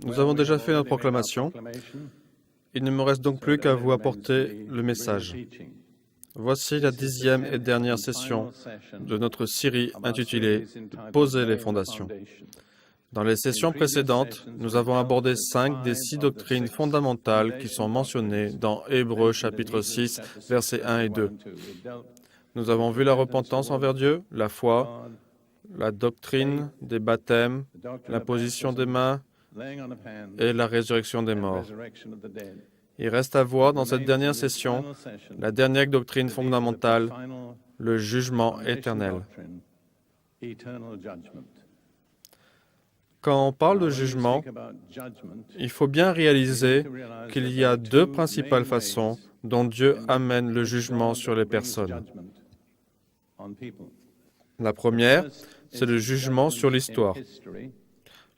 Nous avons déjà fait notre proclamation. Il ne me reste donc plus qu'à vous apporter le message. Voici la 10e et dernière session de notre série intitulée « Poser les fondations ». Dans les sessions précédentes, nous avons abordé 5 des 6 doctrines fondamentales qui sont mentionnées dans Hébreux chapitre 6, versets 1 et 2. Nous avons vu la repentance envers Dieu, la foi, la doctrine des baptêmes, l'imposition des mains et la résurrection des morts. Il reste à voir dans cette dernière session la dernière doctrine fondamentale, le jugement éternel. Quand on parle de jugement, il faut bien réaliser qu'il y a 2 principales façons dont Dieu amène le jugement sur les personnes. La première, c'est le jugement sur l'histoire.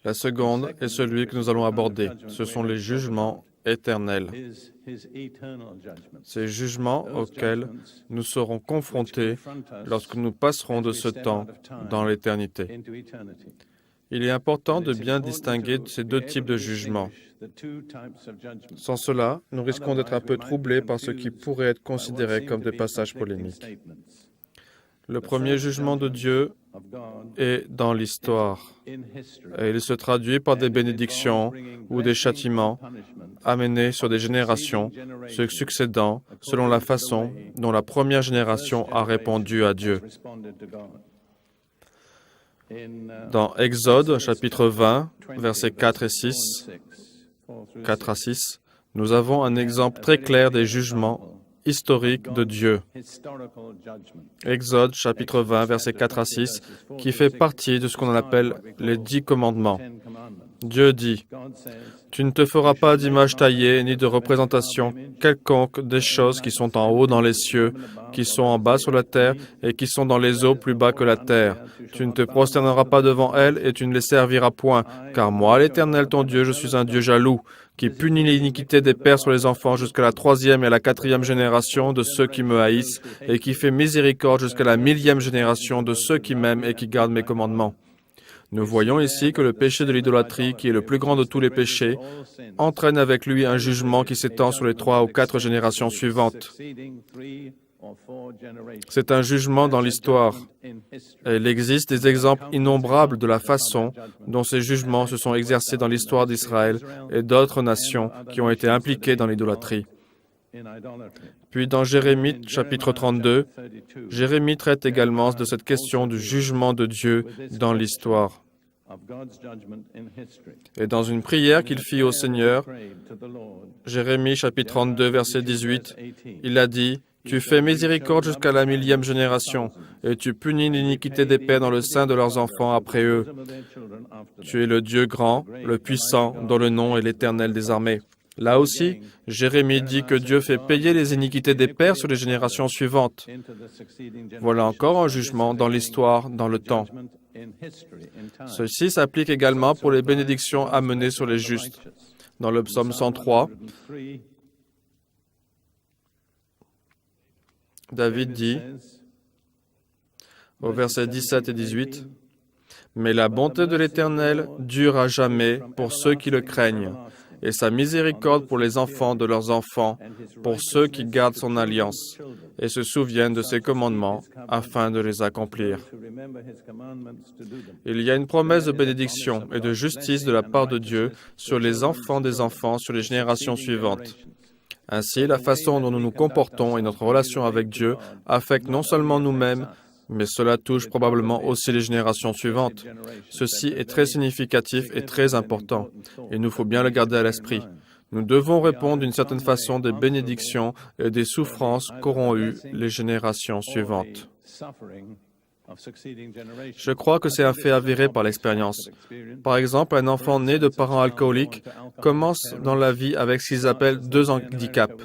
La seconde est celui que nous allons aborder. Ce sont les jugements éternels. Ces jugements auxquels nous serons confrontés lorsque nous passerons de ce temps dans l'éternité. Il est important de bien distinguer ces 2 types de jugements. Sans cela, nous risquons d'être un peu troublés par ce qui pourrait être considéré comme des passages polémiques. Le premier jugement de Dieu est dans l'histoire. Et il se traduit par des bénédictions ou des châtiments amenés sur des générations, se succédant selon la façon dont la première génération a répondu à Dieu. Dans Exode, chapitre 20, versets 4 et 6, 4 à 6, nous avons un exemple très clair des jugements historiques de Dieu. Exode, chapitre 20, versets 4 à 6, qui fait partie de ce qu'on appelle les 10 commandements. Dieu dit, « Tu ne te feras pas d'image taillée ni de représentation quelconque des choses qui sont en haut dans les cieux, qui sont en bas sur la terre et qui sont dans les eaux plus bas que la terre. Tu ne te prosterneras pas devant elles et tu ne les serviras point, car moi, l'Éternel ton Dieu, je suis un Dieu jaloux, qui punit l'iniquité des pères sur les enfants jusqu'à la 3e et la 4e génération de ceux qui me haïssent, et qui fait miséricorde jusqu'à la 1000e génération de ceux qui m'aiment et qui gardent mes commandements. » Nous voyons ici que le péché de l'idolâtrie, qui est le plus grand de tous les péchés, entraîne avec lui un jugement qui s'étend sur les 3 ou 4 générations suivantes. C'est un jugement dans l'histoire. Et il existe des exemples innombrables de la façon dont ces jugements se sont exercés dans l'histoire d'Israël et d'autres nations qui ont été impliquées dans l'idolâtrie. Puis dans Jérémie, chapitre 32, Jérémie traite également de cette question du jugement de Dieu dans l'histoire. Et dans une prière qu'il fit au Seigneur, Jérémie, chapitre 32, verset 18, il a dit, « Tu fais miséricorde jusqu'à la 1000e génération, et tu punis l'iniquité des pères dans le sein de leurs enfants après eux. Tu es le Dieu grand, le puissant, dont le nom est l'Éternel des armées. » Là aussi, Jérémie dit que Dieu fait payer les iniquités des pères sur les générations suivantes. Voilà encore un jugement dans l'histoire, dans le temps. Ceci s'applique également pour les bénédictions amenées sur les justes. Dans le psaume 103, David dit, au verset 17 et 18, « Mais la bonté de l'Éternel dure à jamais pour ceux qui le craignent, et sa miséricorde pour les enfants de leurs enfants, pour ceux qui gardent son alliance, et se souviennent de ses commandements, afin de les accomplir. » Il y a une promesse de bénédiction et de justice de la part de Dieu sur les enfants des enfants, sur les générations suivantes. Ainsi, la façon dont nous nous comportons et notre relation avec Dieu affectent non seulement nous-mêmes, mais cela touche probablement aussi les générations suivantes. Ceci est très significatif et très important. Il nous faut bien le garder à l'esprit. Nous devons répondre d'une certaine façon des bénédictions et des souffrances qu'auront eues les générations suivantes. Je crois que c'est un fait avéré par l'expérience. Par exemple, un enfant né de parents alcooliques commence dans la vie avec ce qu'ils appellent 2 handicaps.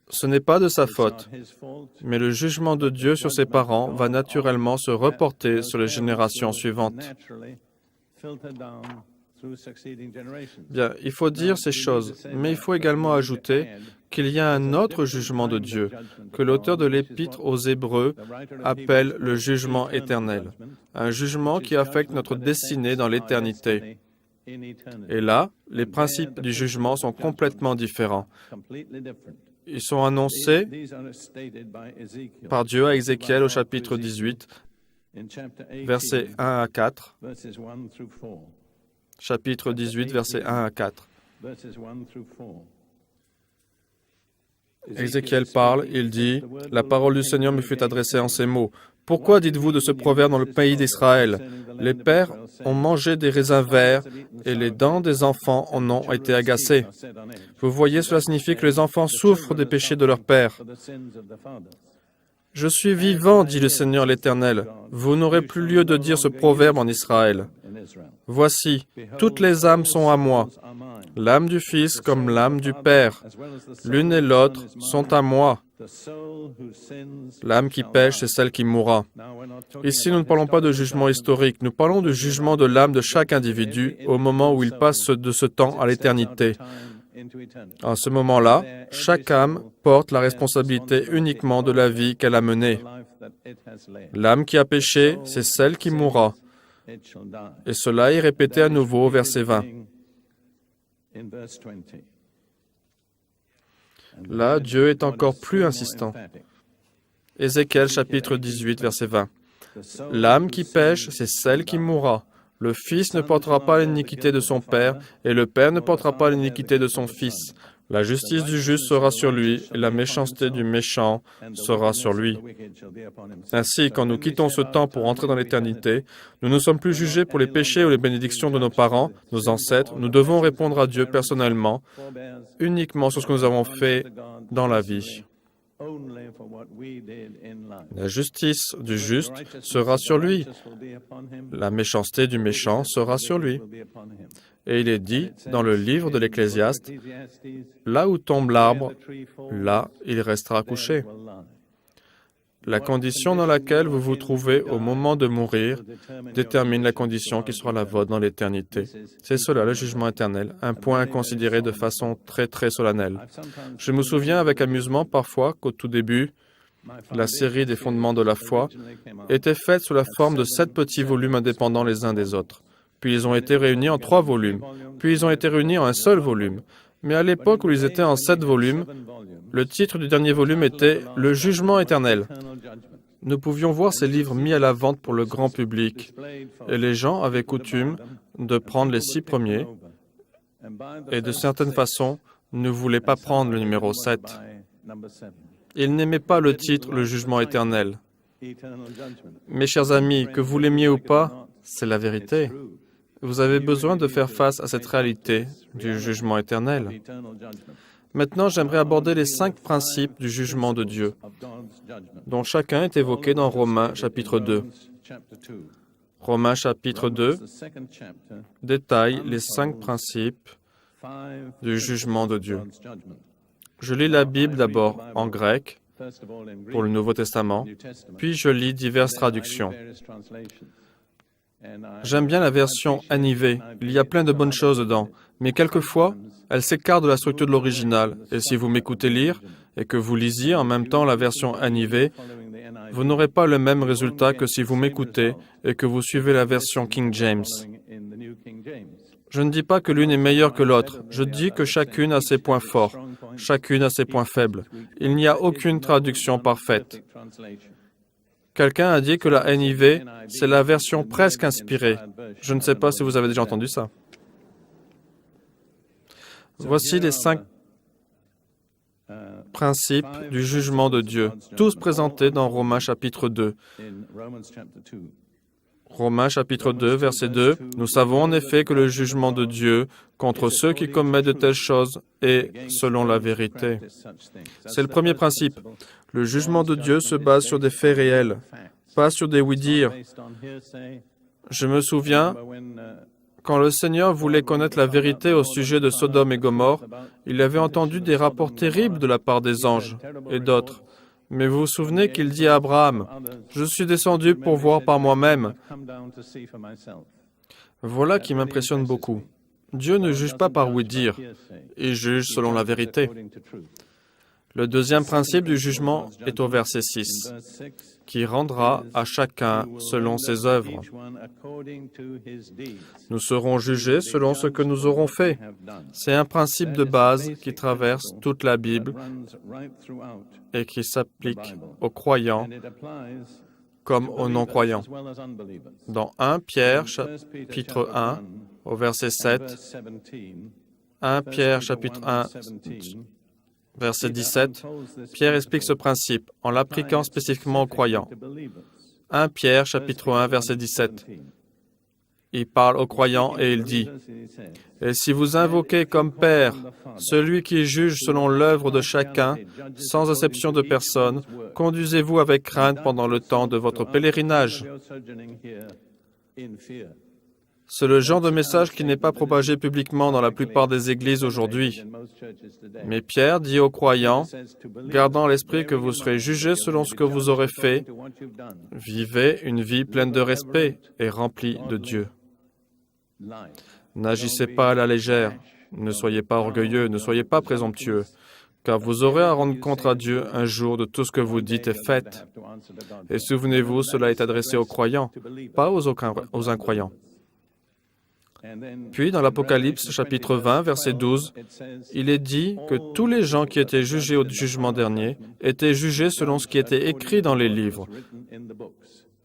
Ce n'est pas de sa faute, mais le jugement de Dieu sur ses parents va naturellement se reporter sur les générations suivantes. Bien, il faut dire ces choses, mais il faut également ajouter qu'il y a un autre jugement de Dieu, que l'auteur de l'Épître aux Hébreux appelle le jugement éternel, un jugement qui affecte notre destinée dans l'éternité. Et là, les principes du jugement sont complètement différents. Ils sont annoncés par Dieu à Ézéchiel au chapitre 18, versets 1 à 4. Chapitre 18, versets 1 à 4. Ézéchiel parle, il dit, « La parole du Seigneur me fut adressée en ces mots. Pourquoi dites-vous de ce proverbe dans le pays d'Israël? Les pères ont mangé des raisins verts et les dents des enfants en ont été agacées. Vous voyez, cela signifie que les enfants souffrent des péchés de leur père. Je suis vivant, dit le Seigneur l'Éternel. Vous n'aurez plus lieu de dire ce proverbe en Israël. Voici, toutes les âmes sont à moi, l'âme du Fils comme l'âme du Père. L'une et l'autre sont à moi. L'âme qui pêche, c'est celle qui mourra. » Ici, nous ne parlons pas de jugement historique, nous parlons du jugement de l'âme de chaque individu au moment où il passe de ce temps à l'éternité. En ce moment-là, chaque âme porte la responsabilité uniquement de la vie qu'elle a menée. L'âme qui a péché, c'est celle qui mourra. Et cela est répété à nouveau au verset 20. Là, Dieu est encore plus insistant. Ézéchiel chapitre 18, verset 20. L'âme qui pêche, c'est celle qui mourra. Le Fils ne portera pas l'iniquité de son Père, et le Père ne portera pas l'iniquité de son Fils. La justice du juste sera sur lui, et la méchanceté du méchant sera sur lui. Ainsi, quand nous quittons ce temps pour entrer dans l'éternité, nous ne sommes plus jugés pour les péchés ou les bénédictions de nos parents, nos ancêtres. Nous devons répondre à Dieu personnellement, uniquement sur ce que nous avons fait dans la vie. La justice du juste sera sur lui. La méchanceté du méchant sera sur lui. Et il est dit dans le livre de l'Ecclésiaste, « Là où tombe l'arbre, là il restera couché. » La condition dans laquelle vous vous trouvez au moment de mourir détermine la condition qui sera la vôtre dans l'éternité. C'est cela, le jugement éternel, un point à considérer de façon très, très solennelle. Je me souviens avec amusement parfois qu'au tout début, la série des fondements de la foi était faite sous la forme de 7 petits volumes indépendants les uns des autres. Puis ils ont été réunis en 3 volumes. Puis ils ont été réunis en un seul volume. Mais à l'époque où ils étaient en 7 volumes, le titre du dernier volume était « Le jugement éternel ». Nous pouvions voir ces livres mis à la vente pour le grand public, et les gens avaient coutume de prendre les 6 premiers, et de certaines façons, ne voulaient pas prendre le numéro 7. Ils n'aimaient pas le titre « Le jugement éternel ». Mes chers amis, que vous l'aimiez ou pas, c'est la vérité. Vous avez besoin de faire face à cette réalité du jugement éternel. Maintenant, j'aimerais aborder les 5 principes du jugement de Dieu, dont chacun est évoqué dans Romains chapitre 2. Romains chapitre 2 détaille les 5 principes du jugement de Dieu. Je lis la Bible d'abord en grec pour le Nouveau Testament, puis je lis diverses traductions. J'aime bien la version NIV. Il y a plein de bonnes choses dedans, mais quelquefois, elle s'écarte de la structure de l'original. Et si vous m'écoutez lire et que vous lisiez en même temps la version NIV, vous n'aurez pas le même résultat que si vous m'écoutez et que vous suivez la version King James. Je ne dis pas que l'une est meilleure que l'autre. Je dis que chacune a ses points forts, chacune a ses points faibles. Il n'y a aucune traduction parfaite. Quelqu'un a dit que la NIV, c'est la version presque inspirée. Je ne sais pas si vous avez déjà entendu ça. Voici les 5 principes du jugement de Dieu, tous présentés dans Romains chapitre 2. Romains chapitre 2, verset 2, « Nous savons en effet que le jugement de Dieu contre ceux qui commettent de telles choses est selon la vérité. » C'est le premier principe. Le jugement de Dieu se base sur des faits réels, pas sur des oui-dire. Je me souviens, quand le Seigneur voulait connaître la vérité au sujet de Sodome et Gomorrhe, il avait entendu des rapports terribles de la part des anges et d'autres. Mais vous vous souvenez qu'il dit à Abraham, « Je suis descendu pour voir par moi-même. » Voilà qui m'impressionne beaucoup. Dieu ne juge pas par oui-dire, il juge selon la vérité. Le deuxième principe du jugement est au verset 6, qui rendra à chacun selon ses œuvres. Nous serons jugés selon ce que nous aurons fait. C'est un principe de base qui traverse toute la Bible et qui s'applique aux croyants comme aux non-croyants. Dans 1 Pierre, chapitre 1, au verset 7, 1 Pierre, chapitre 1, verset 17, Pierre explique ce principe en l'appliquant spécifiquement aux croyants. 1 Pierre, chapitre 1, verset 17. Il parle aux croyants et il dit, « Et si vous invoquez comme Père celui qui juge selon l'œuvre de chacun, sans exception de personne, conduisez-vous avec crainte pendant le temps de votre pèlerinage. » C'est le genre de message qui n'est pas propagé publiquement dans la plupart des églises aujourd'hui. Mais Pierre dit aux croyants, gardant à l'esprit que vous serez jugés selon ce que vous aurez fait, vivez une vie pleine de respect et remplie de Dieu. N'agissez pas à la légère, ne soyez pas orgueilleux, ne soyez pas présomptueux, car vous aurez à rendre compte à Dieu un jour de tout ce que vous dites et faites. Et souvenez-vous, cela est adressé aux croyants, pas aux incroyants. Puis, dans l'Apocalypse, chapitre 20, verset 12, il est dit que tous les gens qui étaient jugés au jugement dernier étaient jugés selon ce qui était écrit dans les livres.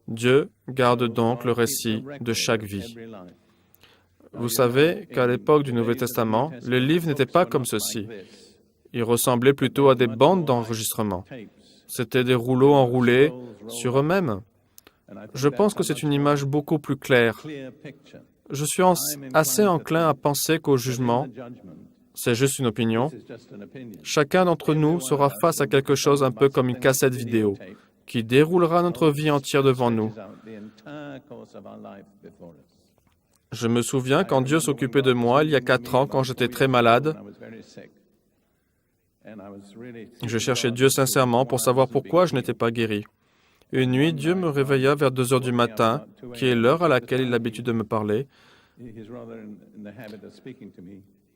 Dieu garde donc le récit de chaque vie. Vous savez qu'à l'époque du Nouveau Testament, les livres n'étaient pas comme ceci. Ils ressemblaient plutôt à des bandes d'enregistrement. C'étaient des rouleaux enroulés sur eux-mêmes. Je pense que c'est une image beaucoup plus claire. Je suis assez enclin à penser qu'au jugement, c'est juste une opinion, chacun d'entre nous sera face à quelque chose un peu comme une cassette vidéo qui déroulera notre vie entière devant nous. Je me souviens quand Dieu s'occupait de moi il y a 4 ans quand j'étais très malade. Je cherchais Dieu sincèrement pour savoir pourquoi je n'étais pas guéri. Une nuit, Dieu me réveilla vers 2 heures du matin, qui est l'heure à laquelle il a l'habitude de me parler,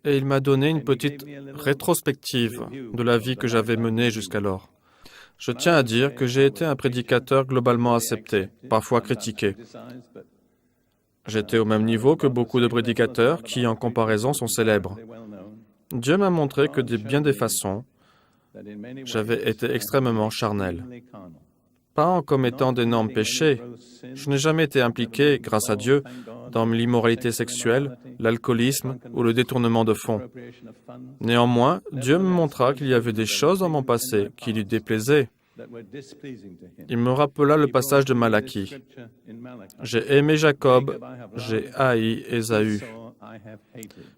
et il m'a donné une petite rétrospective de la vie que j'avais menée jusqu'alors. Je tiens à dire que j'ai été un prédicateur globalement accepté, parfois critiqué. J'étais au même niveau que beaucoup de prédicateurs qui, en comparaison, sont célèbres. Dieu m'a montré que de bien des façons, j'avais été extrêmement charnel. Pas en commettant d'énormes péchés. Je n'ai jamais été impliqué, grâce à Dieu, dans l'immoralité sexuelle, l'alcoolisme ou le détournement de fonds. Néanmoins, Dieu me montra qu'il y avait des choses dans mon passé qui lui déplaisaient. Il me rappela le passage de Malachie. J'ai aimé Jacob, j'ai haï Ésaü.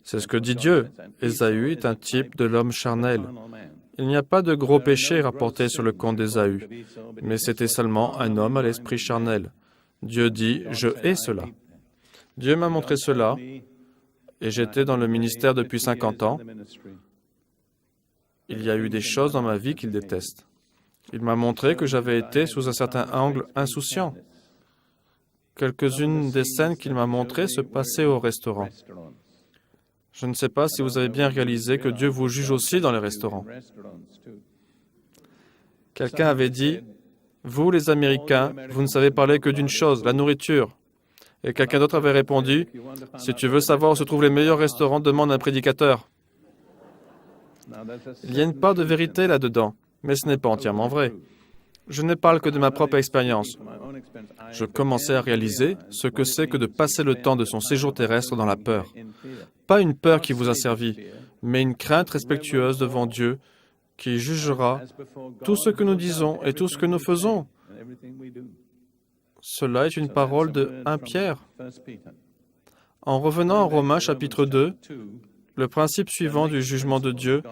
C'est ce que dit Dieu. Ésaü est un type de l'homme charnel. Il n'y a pas de gros péché rapporté sur le compte d'Ésaü, mais c'était seulement un homme à l'esprit charnel. Dieu dit, « Je hais cela ». Dieu m'a montré cela, et j'étais dans le ministère depuis 50 ans. Il y a eu des choses dans ma vie qu'il déteste. Il m'a montré que j'avais été, sous un certain angle, insouciant. Quelques-unes des scènes qu'il m'a montrées se passaient au restaurant. Je ne sais pas si vous avez bien réalisé que Dieu vous juge aussi dans les restaurants. Quelqu'un avait dit, « Vous, les Américains, vous ne savez parler que d'une chose, la nourriture. » Et quelqu'un d'autre avait répondu, « Si tu veux savoir où se trouvent les meilleurs restaurants, demande à un prédicateur. » Il y a une part de vérité là-dedans, mais ce n'est pas entièrement vrai. Je ne parle que de ma propre expérience. Je commençais à réaliser ce que c'est que de passer le temps de son séjour terrestre dans la peur. Pas une peur qui vous a servi, mais une crainte respectueuse devant Dieu qui jugera tout ce que nous disons et tout ce que nous faisons. Cela est une parole de 1 Pierre. En revenant en Romains chapitre 2, le principe suivant du jugement de Dieu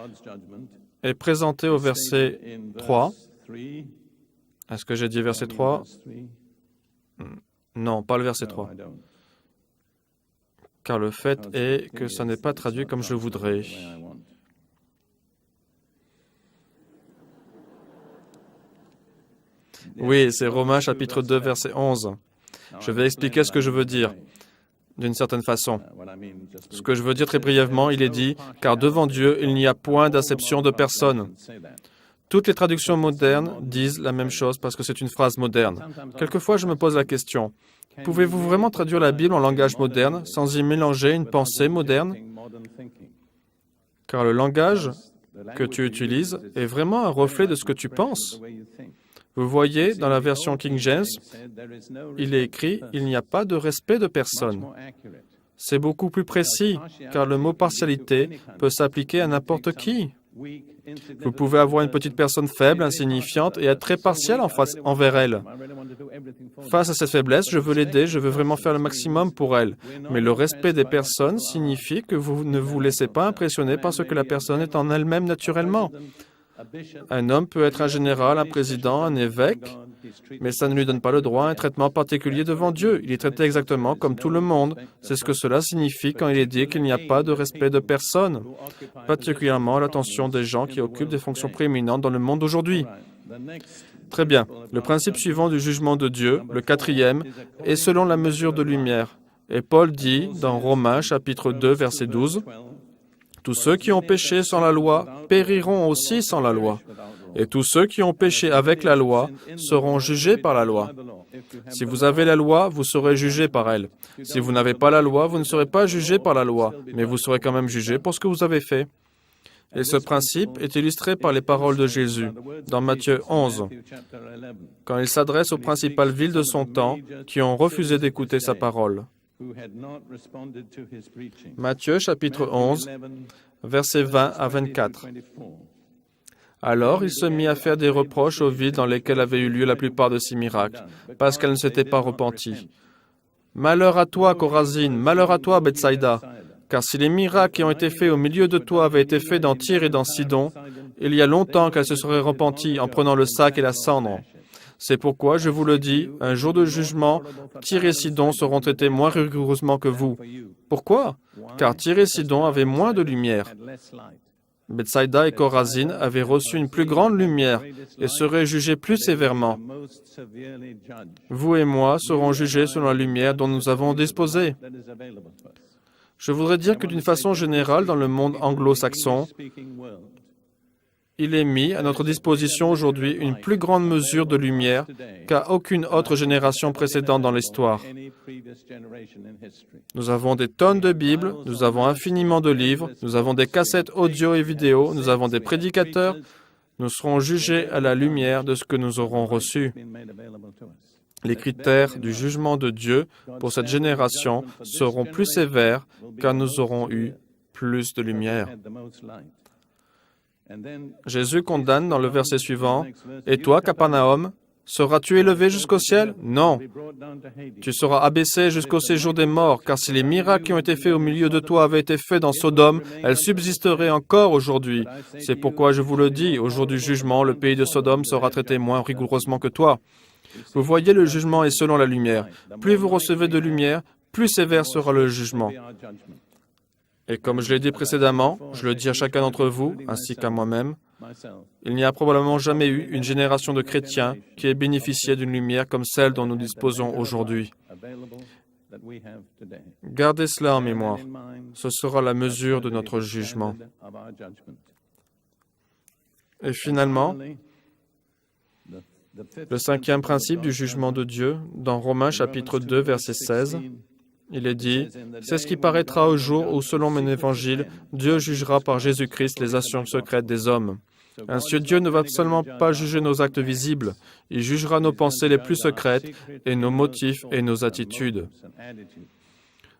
est présenté au verset 3. Est-ce que j'ai dit verset 3? Non, pas le verset 3. Car le fait est que ça n'est pas traduit comme je voudrais. Oui, c'est Romains chapitre 2, verset 11. Je vais expliquer ce que je veux dire, d'une certaine façon. Ce que je veux dire très brièvement, il est dit, « Car devant Dieu, il n'y a point d'acception de personne. » Toutes les traductions modernes disent la même chose parce que c'est une phrase moderne. Quelquefois, je me pose la question, pouvez-vous vraiment traduire la Bible en langage moderne sans y mélanger une pensée moderne? Car le langage que tu utilises est vraiment un reflet de ce que tu penses. Vous voyez, dans la version King James, il est écrit « Il n'y a pas de respect de personne ». C'est beaucoup plus précis, car le mot partialité peut s'appliquer à n'importe qui. Vous pouvez avoir une petite personne faible, insignifiante, et être très partiel envers elle. Face à cette faiblesse, je veux l'aider, je veux vraiment faire le maximum pour elle. Mais le respect des personnes signifie que vous ne vous laissez pas impressionner par ce que la personne est en elle-même naturellement. Un homme peut être un général, un président, un évêque, mais ça ne lui donne pas le droit à un traitement particulier devant Dieu. Il est traité exactement comme tout le monde. C'est ce que cela signifie quand il est dit qu'il n'y a pas de respect de personne, particulièrement à l'attention des gens qui occupent des fonctions prééminentes dans le monde d'aujourd'hui. Très bien. Le principe suivant du jugement de Dieu, le 4e, est selon la mesure de lumière. Et Paul dit dans Romains chapitre 2, verset 12, « Tous ceux qui ont péché sans la loi périront aussi sans la loi. Et tous ceux qui ont péché avec la loi seront jugés par la loi. Si vous avez la loi, vous serez jugés par elle. Si vous n'avez pas la loi, vous ne serez pas jugés par la loi, mais vous serez quand même jugés pour ce que vous avez fait. » Et ce principe est illustré par les paroles de Jésus, dans Matthieu 11, quand il s'adresse aux principales villes de son temps qui ont refusé d'écouter sa parole. Matthieu chapitre 11, versets 20 à 24. Alors il se mit à faire des reproches aux villes dans lesquelles avaient eu lieu la plupart de ces miracles, parce qu'elles ne s'étaient pas repenties. « Malheur à toi, Chorazine, malheur à toi, Bethsaïda, car si les miracles qui ont été faits au milieu de toi avaient été faits dans Tyr et dans Sidon, il y a longtemps qu'elles se seraient repenties en prenant le sac et la cendre. C'est pourquoi, je vous le dis, un jour de jugement, Tyr et Sidon seront traités moins rigoureusement que vous. Pourquoi? Car Tyr et Sidon avaient moins de lumière. Bethsaïda et Chorazine avaient reçu une plus grande lumière et seraient jugés plus sévèrement. Vous et moi serons jugés selon la lumière dont nous avons disposé. Je voudrais dire que d'une façon générale, dans le monde anglo-saxon, il est mis à notre disposition aujourd'hui une plus grande mesure de lumière qu'à aucune autre génération précédente dans l'histoire. Nous avons des tonnes de Bibles, nous avons infiniment de livres, nous avons des cassettes audio et vidéo, nous avons des prédicateurs. Nous serons jugés à la lumière de ce que nous aurons reçu. Les critères du jugement de Dieu pour cette génération seront plus sévères car nous aurons eu plus de lumière. Jésus condamne dans le verset suivant, « Et toi, Capernaum, seras-tu élevé jusqu'au ciel? Non. Tu seras abaissé jusqu'au séjour des morts, car si les miracles qui ont été faits au milieu de toi avaient été faits dans Sodome, elles subsisteraient encore aujourd'hui. C'est pourquoi je vous le dis, au jour du jugement, le pays de Sodome sera traité moins rigoureusement que toi. » Vous voyez, le jugement est selon la lumière. Plus vous recevez de lumière, plus sévère sera le jugement. Et comme je l'ai dit précédemment, je le dis à chacun d'entre vous, ainsi qu'à moi-même, il n'y a probablement jamais eu une génération de chrétiens qui ait bénéficié d'une lumière comme celle dont nous disposons aujourd'hui. Gardez cela en mémoire. Ce sera la mesure de notre jugement. Et finalement, le 5e principe du jugement de Dieu, dans Romains chapitre 2, verset 16, il est dit, « C'est ce qui paraîtra au jour où, selon mon évangile, Dieu jugera par Jésus-Christ les actions secrètes des hommes. Ainsi, Dieu ne va seulement pas juger nos actes visibles, il jugera nos pensées les plus secrètes et nos motifs et nos attitudes. »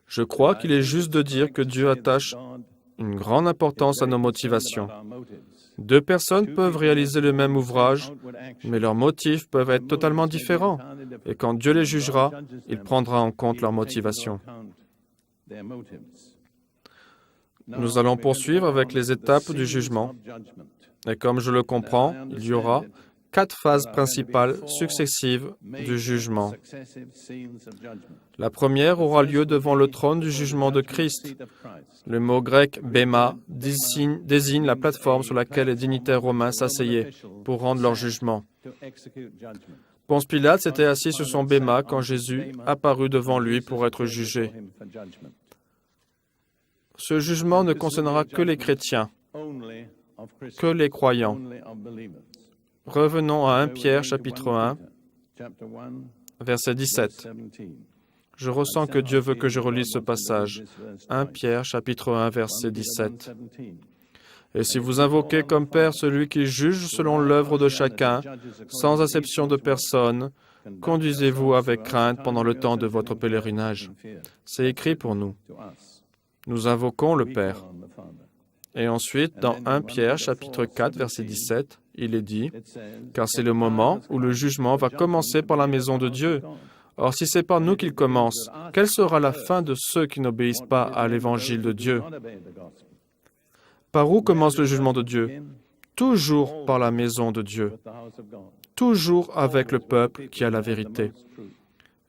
Je crois qu'il est juste de dire que Dieu attache une grande importance à nos motivations. Deux personnes peuvent réaliser le même ouvrage, mais leurs motifs peuvent être totalement différents. Et quand Dieu les jugera, il prendra en compte leurs motivations. Nous allons poursuivre avec les étapes du jugement. Et comme je le comprends, il y aura 4 phases principales successives du jugement. La première aura lieu devant le trône du jugement de Christ. Le mot grec « béma » désigne la plateforme sur laquelle les dignitaires romains s'asseyaient pour rendre leur jugement. Ponce Pilate s'était assis sur son béma quand Jésus apparut devant lui pour être jugé. Ce jugement ne concernera que les chrétiens, que les croyants. Revenons à 1 Pierre, chapitre 1, verset 17. Je ressens que Dieu veut que je relise ce passage. 1 Pierre, chapitre 1, verset 17. Et si vous invoquez comme Père celui qui juge selon l'œuvre de chacun, sans acception de personne, conduisez-vous avec crainte pendant le temps de votre pèlerinage. C'est écrit pour nous. Nous invoquons le Père. Et ensuite, dans 1 Pierre, chapitre 4, verset 17, il est dit, « Car c'est le moment où le jugement va commencer par la maison de Dieu. Or, si c'est par nous qu'il commence, quelle sera la fin de ceux qui n'obéissent pas à l'évangile de Dieu? » Par où commence le jugement de Dieu? Toujours par la maison de Dieu. Toujours avec le peuple qui a la vérité.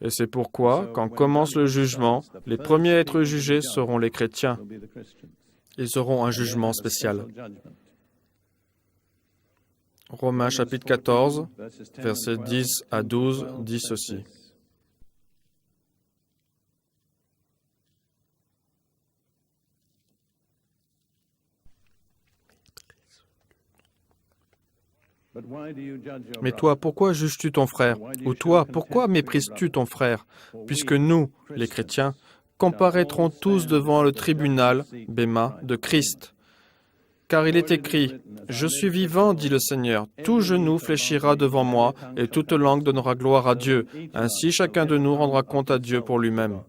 Et c'est pourquoi, quand commence le jugement, les premiers à être jugés seront les chrétiens. Ils auront un jugement spécial. Romains chapitre 14, versets 10 à 12 dit ceci. Mais toi, pourquoi juges-tu ton frère? Ou toi, pourquoi méprises-tu ton frère? Puisque nous, les chrétiens, comparaîtrons tous devant le tribunal, Béma, de Christ. Car il est écrit, « Je suis vivant, dit le Seigneur, tout genou fléchira devant moi, et toute langue donnera gloire à Dieu. Ainsi chacun de nous rendra compte à Dieu pour lui-même. »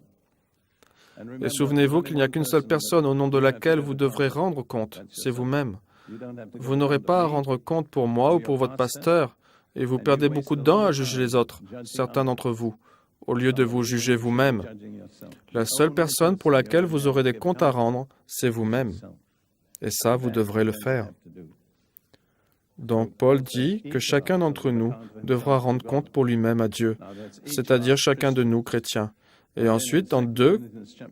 Et souvenez-vous qu'il n'y a qu'une seule personne au nom de laquelle vous devrez rendre compte, c'est vous-même. Vous n'aurez pas à rendre compte pour moi ou pour votre pasteur, et vous perdez beaucoup de temps à juger les autres, certains d'entre vous, au lieu de vous juger vous-même. La seule personne pour laquelle vous aurez des comptes à rendre, c'est vous-même. Et ça, vous devrez le faire. Donc, Paul dit que chacun d'entre nous devra rendre compte pour lui-même à Dieu, c'est-à-dire chacun de nous, chrétiens. Et ensuite, dans 2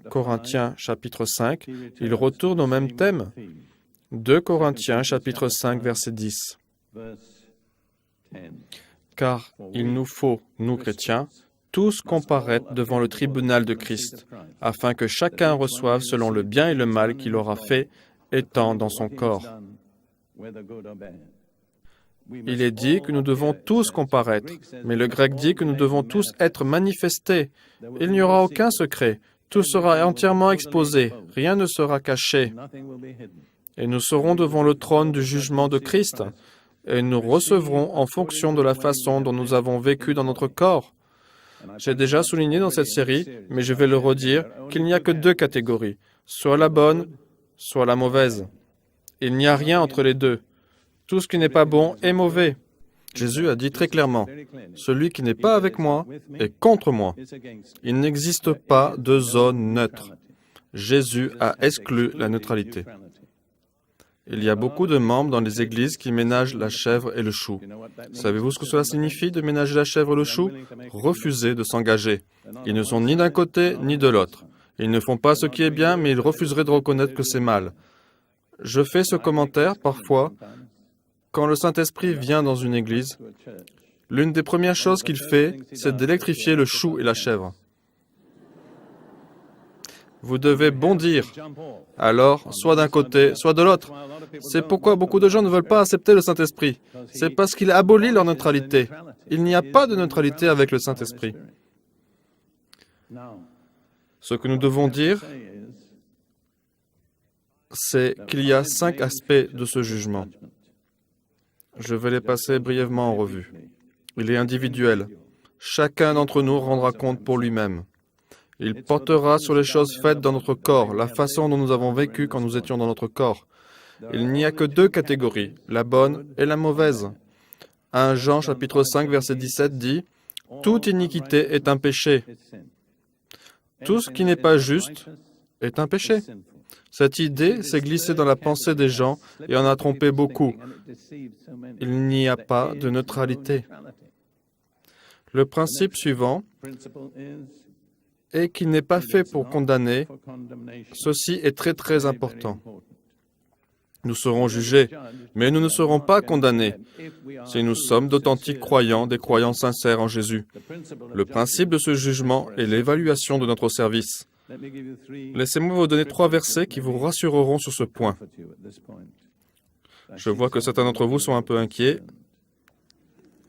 Corinthiens, chapitre 5, il retourne au même thème. 2 Corinthiens, chapitre 5, verset 10. Car il nous faut, nous chrétiens, tous comparaître devant le tribunal de Christ, afin que chacun reçoive selon le bien et le mal qu'il aura fait, étant dans son corps. Il est dit que nous devons tous comparaître, mais le grec dit que nous devons tous être manifestés. Il n'y aura aucun secret, tout sera entièrement exposé, rien ne sera caché. Et nous serons devant le trône du jugement de Christ, et nous recevrons en fonction de la façon dont nous avons vécu dans notre corps. J'ai déjà souligné dans cette série, mais je vais le redire, qu'il n'y a que 2 catégories, soit la bonne, soit la mauvaise. Il n'y a rien entre les deux. Tout ce qui n'est pas bon est mauvais. Jésus a dit très clairement, « Celui qui n'est pas avec moi est contre moi. » Il n'existe pas de zone neutre. Jésus a exclu la neutralité. Il y a beaucoup de membres dans les églises qui ménagent la chèvre et le chou. Savez-vous ce que cela signifie de ménager la chèvre et le chou? Refuser de s'engager. Ils ne sont ni d'un côté ni de l'autre. Ils ne font pas ce qui est bien, mais ils refuseraient de reconnaître que c'est mal. Je fais ce commentaire parfois quand le Saint-Esprit vient dans une église. L'une des premières choses qu'il fait, c'est d'électrifier le chou et la chèvre. Vous devez bondir. Alors, soit d'un côté, soit de l'autre. C'est pourquoi beaucoup de gens ne veulent pas accepter le Saint-Esprit. C'est parce qu'il abolit leur neutralité. Il n'y a pas de neutralité avec le Saint-Esprit. Ce que nous devons dire, c'est qu'il y a 5 aspects de ce jugement. Je vais les passer brièvement en revue. Il est individuel. Chacun d'entre nous rendra compte pour lui-même. Il portera sur les choses faites dans notre corps, la façon dont nous avons vécu quand nous étions dans notre corps. Il n'y a que 2 catégories, la bonne et la mauvaise. 1 Jean chapitre 5 verset 17 dit « Toute iniquité est un péché. Tout ce qui n'est pas juste est un péché. » Cette idée s'est glissée dans la pensée des gens et en a trompé beaucoup. Il n'y a pas de neutralité. Le principe suivant est qu'il n'est pas fait pour condamner. Ceci est très très important. Nous serons jugés, mais nous ne serons pas condamnés si nous sommes d'authentiques croyants, des croyants sincères en Jésus. Le principe de ce jugement est l'évaluation de notre service. Laissez-moi vous donner 3 versets qui vous rassureront sur ce point. Je vois que certains d'entre vous sont un peu inquiets.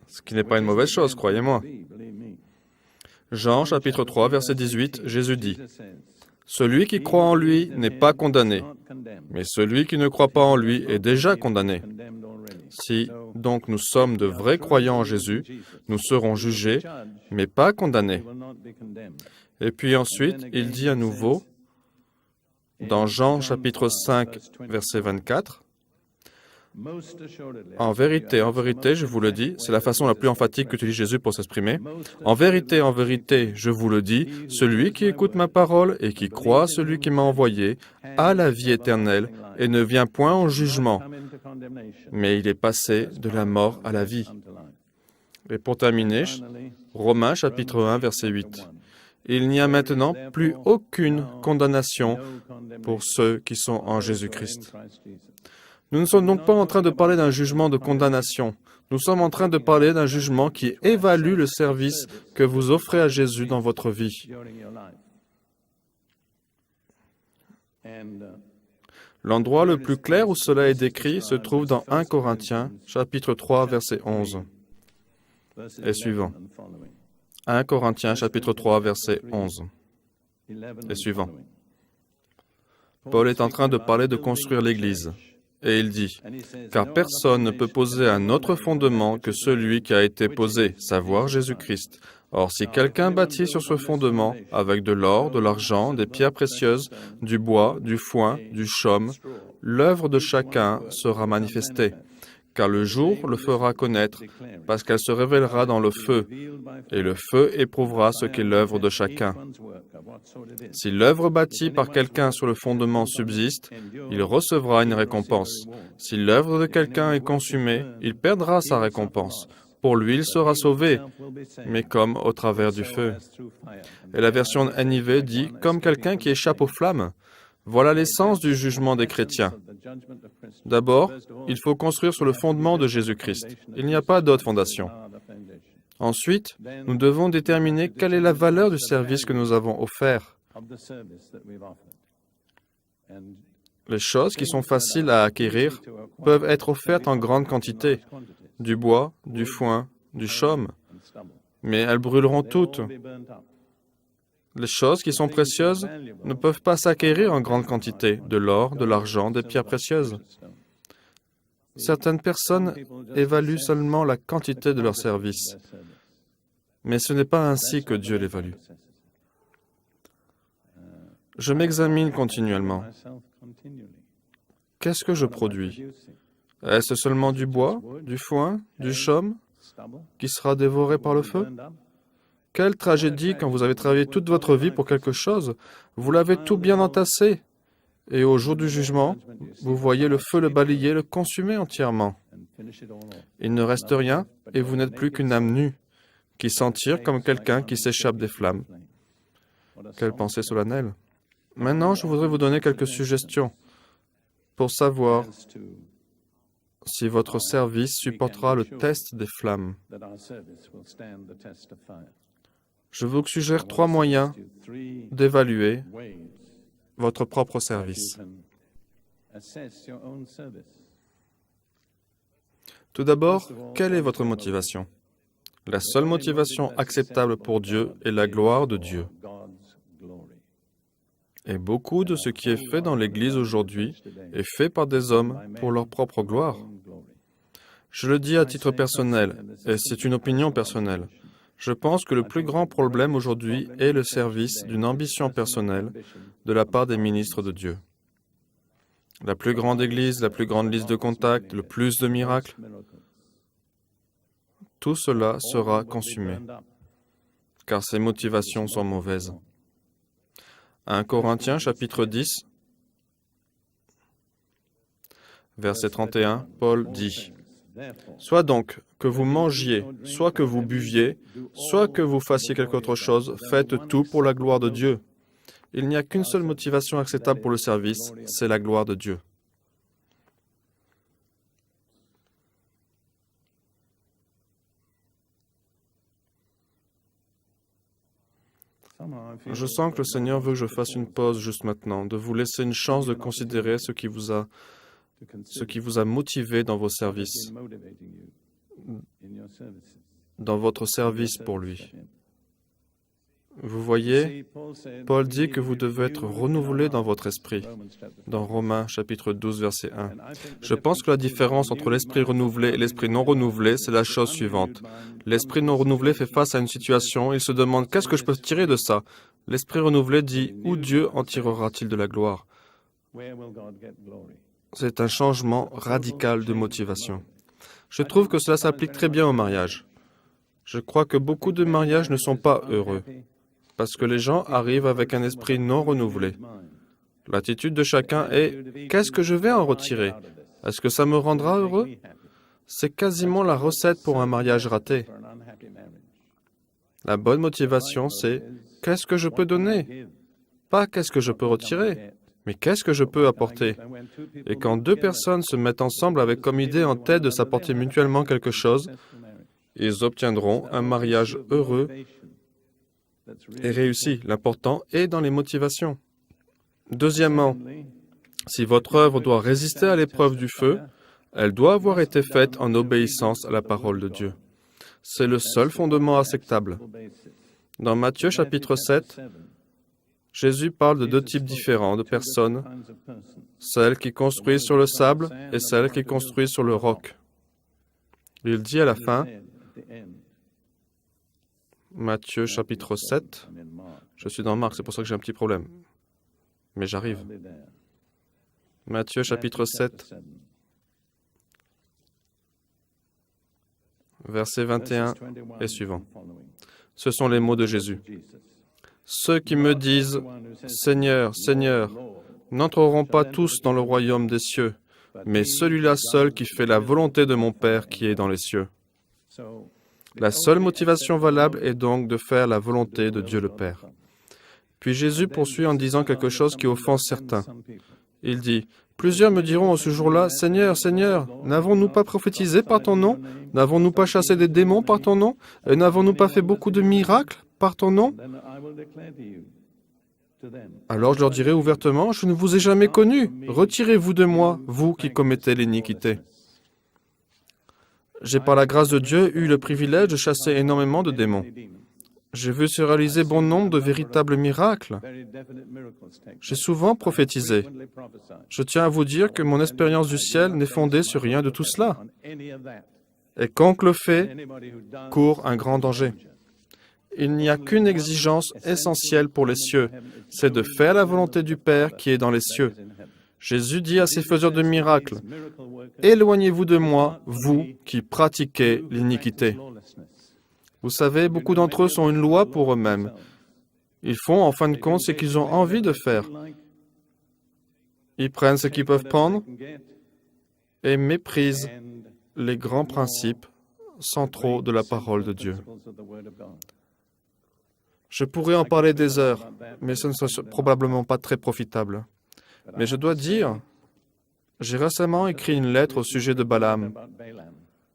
ce qui n'est pas une mauvaise chose, croyez-moi. Jean chapitre 3, verset 18, Jésus dit, « Celui qui croit en lui n'est pas condamné, mais celui qui ne croit pas en lui est déjà condamné. Si donc nous sommes de vrais croyants en Jésus, nous serons jugés, mais pas condamnés. » Et puis ensuite, il dit à nouveau, dans Jean chapitre 5, verset 24, « En vérité, je vous le dis, c'est la façon la plus emphatique qu'utilise Jésus pour s'exprimer. En vérité, je vous le dis, celui qui écoute ma parole et qui croit celui qui m'a envoyé a la vie éternelle et ne vient point en jugement, mais il est passé de la mort à la vie. » Et pour terminer, Romains chapitre 1, verset 8. « Il n'y a maintenant plus aucune condamnation pour ceux qui sont en Jésus-Christ. » Nous ne sommes donc pas en train de parler d'un jugement de condamnation. Nous sommes en train de parler d'un jugement qui évalue le service que vous offrez à Jésus dans votre vie. L'endroit le plus clair où cela est décrit se trouve dans 1 Corinthiens, chapitre 3, verset 11 et suivant. 1 Corinthiens, chapitre 3, verset 11 et suivant. Paul est en train de parler de construire l'Église. Et il dit, « Car personne ne peut poser un autre fondement que celui qui a été posé, savoir Jésus-Christ. Or, si quelqu'un bâtit sur ce fondement, avec de l'or, de l'argent, des pierres précieuses, du bois, du foin, du chaume, l'œuvre de chacun sera manifestée. Car le jour le fera connaître, parce qu'elle se révélera dans le feu, et le feu éprouvera ce qu'est l'œuvre de chacun. Si l'œuvre bâtie par quelqu'un sur le fondement subsiste, il recevra une récompense. Si l'œuvre de quelqu'un est consumée, il perdra sa récompense. Pour lui, il sera sauvé, mais comme au travers du feu. » Et la version NIV dit, « Comme quelqu'un qui échappe aux flammes. » Voilà l'essence du jugement des chrétiens. D'abord, il faut construire sur le fondement de Jésus-Christ. Il n'y a pas d'autre fondation. Ensuite, nous devons déterminer quelle est la valeur du service que nous avons offert. Les choses qui sont faciles à acquérir peuvent être offertes en grande quantité, du bois, du foin, du chaume, mais elles brûleront toutes. Les choses qui sont précieuses ne peuvent pas s'acquérir en grande quantité, de l'or, de l'argent, des pierres précieuses. Certaines personnes évaluent seulement la quantité de leur service, mais ce n'est pas ainsi que Dieu l'évalue. Je m'examine continuellement. Qu'est-ce que je produis? Est-ce seulement du bois, du foin, du chaume, qui sera dévoré par le feu? Quelle tragédie quand vous avez travaillé toute votre vie pour quelque chose, vous l'avez tout bien entassé, et au jour du jugement, vous voyez le feu le balayer, le consumer entièrement. Il ne reste rien, et vous n'êtes plus qu'une âme nue, qui s'en tire comme quelqu'un qui s'échappe des flammes. Quelle pensée solennelle. Maintenant, je voudrais vous donner quelques suggestions pour savoir si votre service supportera le test des flammes. Je vous suggère 3 moyens d'évaluer votre propre service. Tout d'abord, quelle est votre motivation? La seule motivation acceptable pour Dieu est la gloire de Dieu. Et beaucoup de ce qui est fait dans l'Église aujourd'hui est fait par des hommes pour leur propre gloire. Je le dis à titre personnel, et c'est une opinion personnelle. Je pense que le plus grand problème aujourd'hui est le service d'une ambition personnelle de la part des ministres de Dieu. La plus grande Église, la plus grande liste de contacts, le plus de miracles, tout cela sera consumé, car ces motivations sont mauvaises. 1 Corinthiens, chapitre 10, verset 31, Paul dit, « Soit donc que vous mangiez, soit que vous buviez, soit que vous fassiez quelque autre chose, faites tout pour la gloire de Dieu. » Il n'y a qu'une seule motivation acceptable pour le service, c'est la gloire de Dieu. Je sens que le Seigneur veut que je fasse une pause juste maintenant, de vous laisser une chance de considérer ce qui vous a motivé dans vos services. dans votre service pour lui. Vous voyez, Paul dit que vous devez être renouvelé dans votre esprit, dans Romains chapitre 12, verset 1. Je pense que la différence entre l'esprit renouvelé et l'esprit non renouvelé, c'est la chose suivante. L'esprit non renouvelé fait face à une situation, il se demande « Qu'est-ce que je peux tirer de ça ?» L'esprit renouvelé dit « Où Dieu en tirera-t-il de la gloire ?» C'est un changement radical de motivation. Je trouve que cela s'applique très bien au mariage. Je crois que beaucoup de mariages ne sont pas heureux, parce que les gens arrivent avec un esprit non renouvelé. L'attitude de chacun est « Qu'est-ce que je vais en retirer? Est-ce que ça me rendra heureux ?» C'est quasiment la recette pour un mariage raté. La bonne motivation, c'est « Qu'est-ce que je peux donner ?» Pas « Qu'est-ce que je peux retirer ?» mais « Qu'est-ce que je peux apporter ?» Et quand deux personnes se mettent ensemble avec comme idée en tête de s'apporter mutuellement quelque chose, ils obtiendront un mariage heureux et réussi. L'important est dans les motivations. Deuxièmement, si votre œuvre doit résister à l'épreuve du feu, elle doit avoir été faite en obéissance à la parole de Dieu. C'est le seul fondement acceptable. Dans Matthieu chapitre 7, Jésus parle de deux types différents de personnes, celles qui construisent sur le sable et celles qui construisent sur le roc. Il dit à la fin, Matthieu chapitre 7, je suis dans Marc, c'est pour ça que j'ai un petit problème, mais j'arrive. Matthieu chapitre 7, versets 21 et suivants. Ce sont les mots de Jésus. Ceux qui me disent « Seigneur, Seigneur » n'entreront pas tous dans le royaume des cieux, mais celui-là seul qui fait la volonté de mon Père qui est dans les cieux. La seule motivation valable est donc de faire la volonté de Dieu le Père. Puis Jésus poursuit en disant quelque chose qui offense certains. Il dit « Plusieurs me diront ce jour-là, Seigneur, Seigneur, n'avons-nous pas prophétisé par ton nom? N'avons-nous pas chassé des démons par ton nom? Et n'avons-nous pas fait beaucoup de miracles par ton nom? Alors je leur dirai ouvertement, je ne vous ai jamais connus. Retirez-vous de moi, vous qui commettez l'iniquité. » J'ai par la grâce de Dieu eu le privilège de chasser énormément de démons. J'ai vu se réaliser bon nombre de véritables miracles. J'ai souvent prophétisé. Je tiens à vous dire que mon expérience du ciel n'est fondée sur rien de tout cela. Et quiconque le fait court un grand danger. Il n'y a qu'une exigence essentielle pour les cieux, c'est de faire la volonté du Père qui est dans les cieux. Jésus dit à ses faiseurs de miracles, « Éloignez-vous de moi, vous qui pratiquez l'iniquité. » Vous savez, beaucoup d'entre eux sont une loi pour eux-mêmes. Ils font en fin de compte ce qu'ils ont envie de faire. Ils prennent ce qu'ils peuvent prendre et méprisent les grands principes centraux de la parole de Dieu. Je pourrais en parler des heures, mais ce ne sera probablement pas très profitable. Mais je dois dire, j'ai récemment écrit une lettre au sujet de Balaam.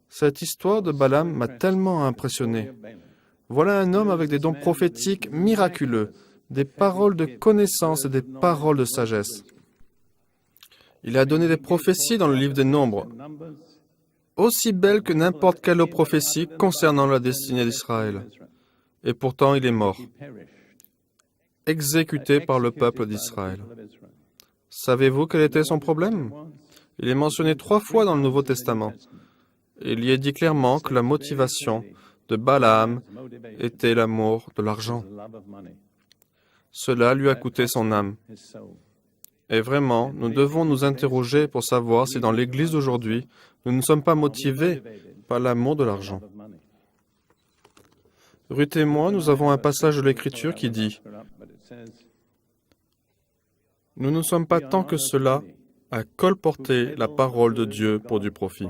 Cette histoire de Balaam m'a tellement impressionné. Voilà un homme avec des dons prophétiques miraculeux, des paroles de connaissance et des paroles de sagesse. Il a donné des prophéties dans le livre des Nombres, aussi belles que n'importe quelle prophétie concernant la destinée d'Israël. Et pourtant, il est mort, exécuté par le peuple d'Israël. Savez-vous quel était son problème? Il est mentionné 3 fois dans le Nouveau Testament. Il y est dit clairement que la motivation de Balaam était l'amour de l'argent. Cela lui a coûté son âme. Et vraiment, nous devons nous interroger pour savoir si dans l'Église d'aujourd'hui, nous ne sommes pas motivés par l'amour de l'argent. Ruth et moi, nous avons un passage de l'Écriture qui dit « Nous ne sommes pas tant que cela à colporter la parole de Dieu pour du profit. »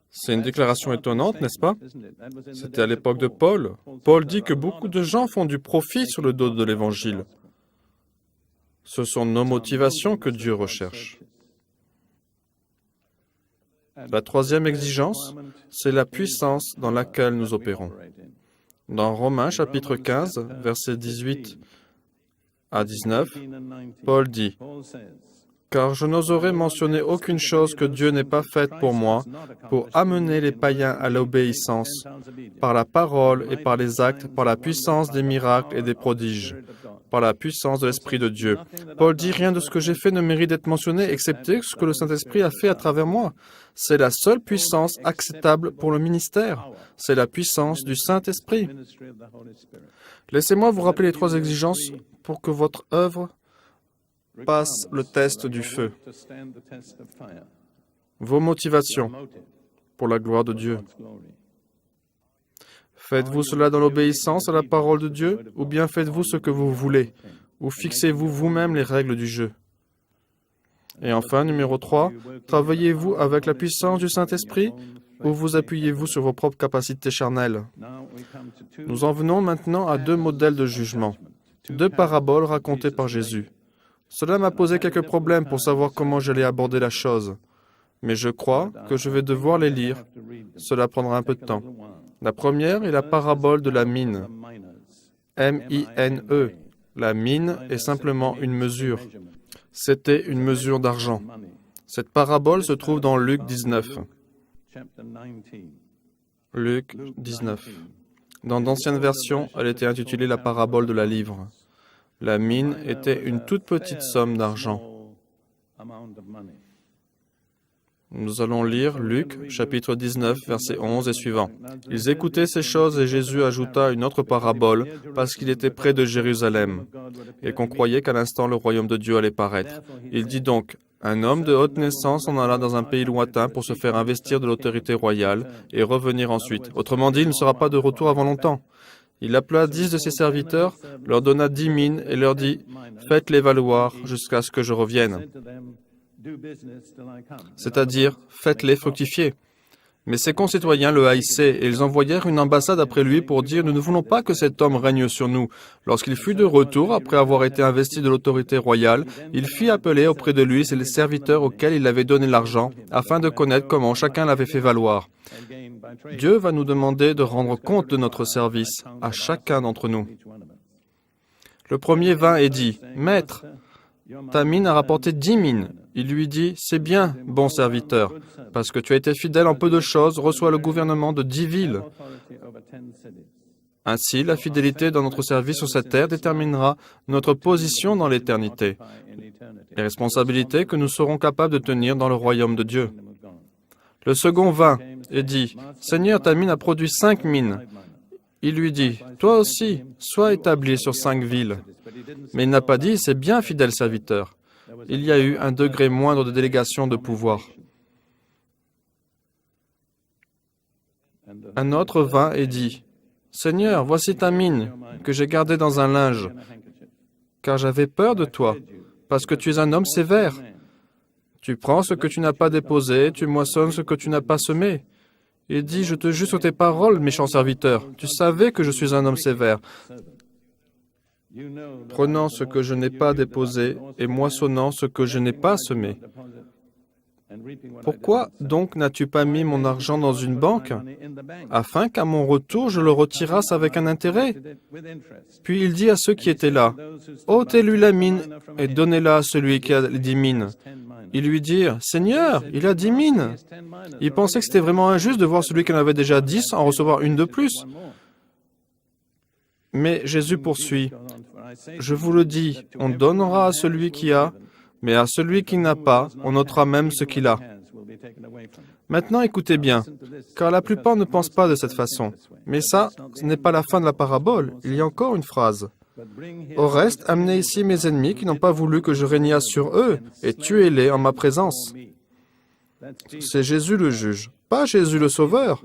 C'est une déclaration étonnante, n'est-ce pas? C'était à l'époque de Paul. Paul dit que beaucoup de gens font du profit sur le dos de l'Évangile. Ce sont nos motivations que Dieu recherche. La 3e exigence, c'est la puissance dans laquelle nous opérons. Dans Romains chapitre 15, versets 18 à 19, Paul dit car je n'oserais mentionner aucune chose que Dieu n'ait pas faite pour moi, pour amener les païens à l'obéissance, par la parole et par les actes, par la puissance des miracles et des prodiges, par la puissance de l'Esprit de Dieu. Paul dit, rien de ce que j'ai fait ne mérite d'être mentionné, excepté ce que le Saint-Esprit a fait à travers moi. C'est la seule puissance acceptable pour le ministère. C'est la puissance du Saint-Esprit. Laissez-moi vous rappeler les 3 exigences pour que votre œuvre passe le test du feu. Vos motivations pour la gloire de Dieu. Faites-vous cela dans l'obéissance à la parole de Dieu, ou bien faites-vous ce que vous voulez, ou fixez-vous vous-même les règles du jeu? Et enfin, numéro 3, travaillez-vous avec la puissance du Saint-Esprit, ou vous appuyez-vous sur vos propres capacités charnelles? Nous en venons maintenant à 2 modèles de jugement, 2 paraboles racontées par Jésus. Cela m'a posé quelques problèmes pour savoir comment j'allais aborder la chose. Mais je crois que je vais devoir les lire. Cela prendra un peu de temps. La première est la parabole de la mine. M-I-N-E. La mine est simplement une mesure. C'était une mesure d'argent. Cette parabole se trouve dans Luc 19. Luc 19. Dans d'anciennes versions, elle était intitulée la parabole de la livre. La mine était une toute petite somme d'argent. Nous allons lire Luc, chapitre 19, versets 11 et suivants. Ils écoutaient ces choses et Jésus ajouta une autre parabole parce qu'il était près de Jérusalem et qu'on croyait qu'à l'instant le royaume de Dieu allait paraître. Il dit donc, un homme de haute naissance en alla dans un pays lointain pour se faire investir de l'autorité royale et revenir ensuite. Autrement dit, il ne sera pas de retour avant longtemps. Il appela 10 de ses serviteurs, leur donna 10 mines et leur dit, « Faites-les valoir jusqu'à ce que je revienne. » C'est-à-dire, faites-les fructifier. Mais ses concitoyens le haïssaient et ils envoyèrent une ambassade après lui pour dire « Nous ne voulons pas que cet homme règne sur nous. » Lorsqu'il fut de retour, après avoir été investi de l'autorité royale, il fit appeler auprès de lui les serviteurs auxquels il avait donné l'argent, afin de connaître comment chacun l'avait fait valoir. Dieu va nous demander de rendre compte de notre service à chacun d'entre nous. Le premier vint et dit, « Maître, ta mine a rapporté 10 mines. » Il lui dit, « C'est bien, bon serviteur, parce que tu as été fidèle en peu de choses, reçois le gouvernement de 10 villes. » Ainsi, la fidélité dans notre service sur cette terre déterminera notre position dans l'éternité, les responsabilités que nous serons capables de tenir dans le royaume de Dieu. Le second vint et dit, « Seigneur, ta mine a produit 5 mines. » Il lui dit, « Toi aussi, sois établi sur 5 villes. » Mais il n'a pas dit, « C'est bien, fidèle serviteur. » Il y a eu un degré moindre de délégation de pouvoir. Un autre vint et dit, « Seigneur, voici ta mine, que j'ai gardée dans un linge, car j'avais peur de toi, parce que tu es un homme sévère. Tu prends ce que tu n'as pas déposé, tu moissonnes ce que tu n'as pas semé. » Il dit, « Je te jure sur tes paroles, méchant serviteur, tu savais que je suis un homme sévère. Prenant ce que je n'ai pas déposé et moissonnant ce que je n'ai pas semé. Pourquoi donc n'as-tu pas mis mon argent dans une banque, afin qu'à mon retour je le retirasse avec un intérêt? » Puis il dit à ceux qui étaient là, « Ôtez-lui la mine et donnez-la à celui qui a les 10 mines. » Ils lui dirent, « Seigneur, il a 10 mines. » Ils pensaient que c'était vraiment injuste de voir celui qui en avait déjà 10 en recevoir une de plus. Mais Jésus poursuit, « Je vous le dis, on donnera à celui qui a, mais à celui qui n'a pas, on ôtera même ce qu'il a. » Maintenant, écoutez bien, car la plupart ne pensent pas de cette façon. Mais ça, ce n'est pas la fin de la parabole, il y a encore une phrase. « Au reste, amenez ici mes ennemis qui n'ont pas voulu que je régnasse sur eux, et tuez-les en ma présence. » C'est Jésus le juge, pas Jésus le sauveur,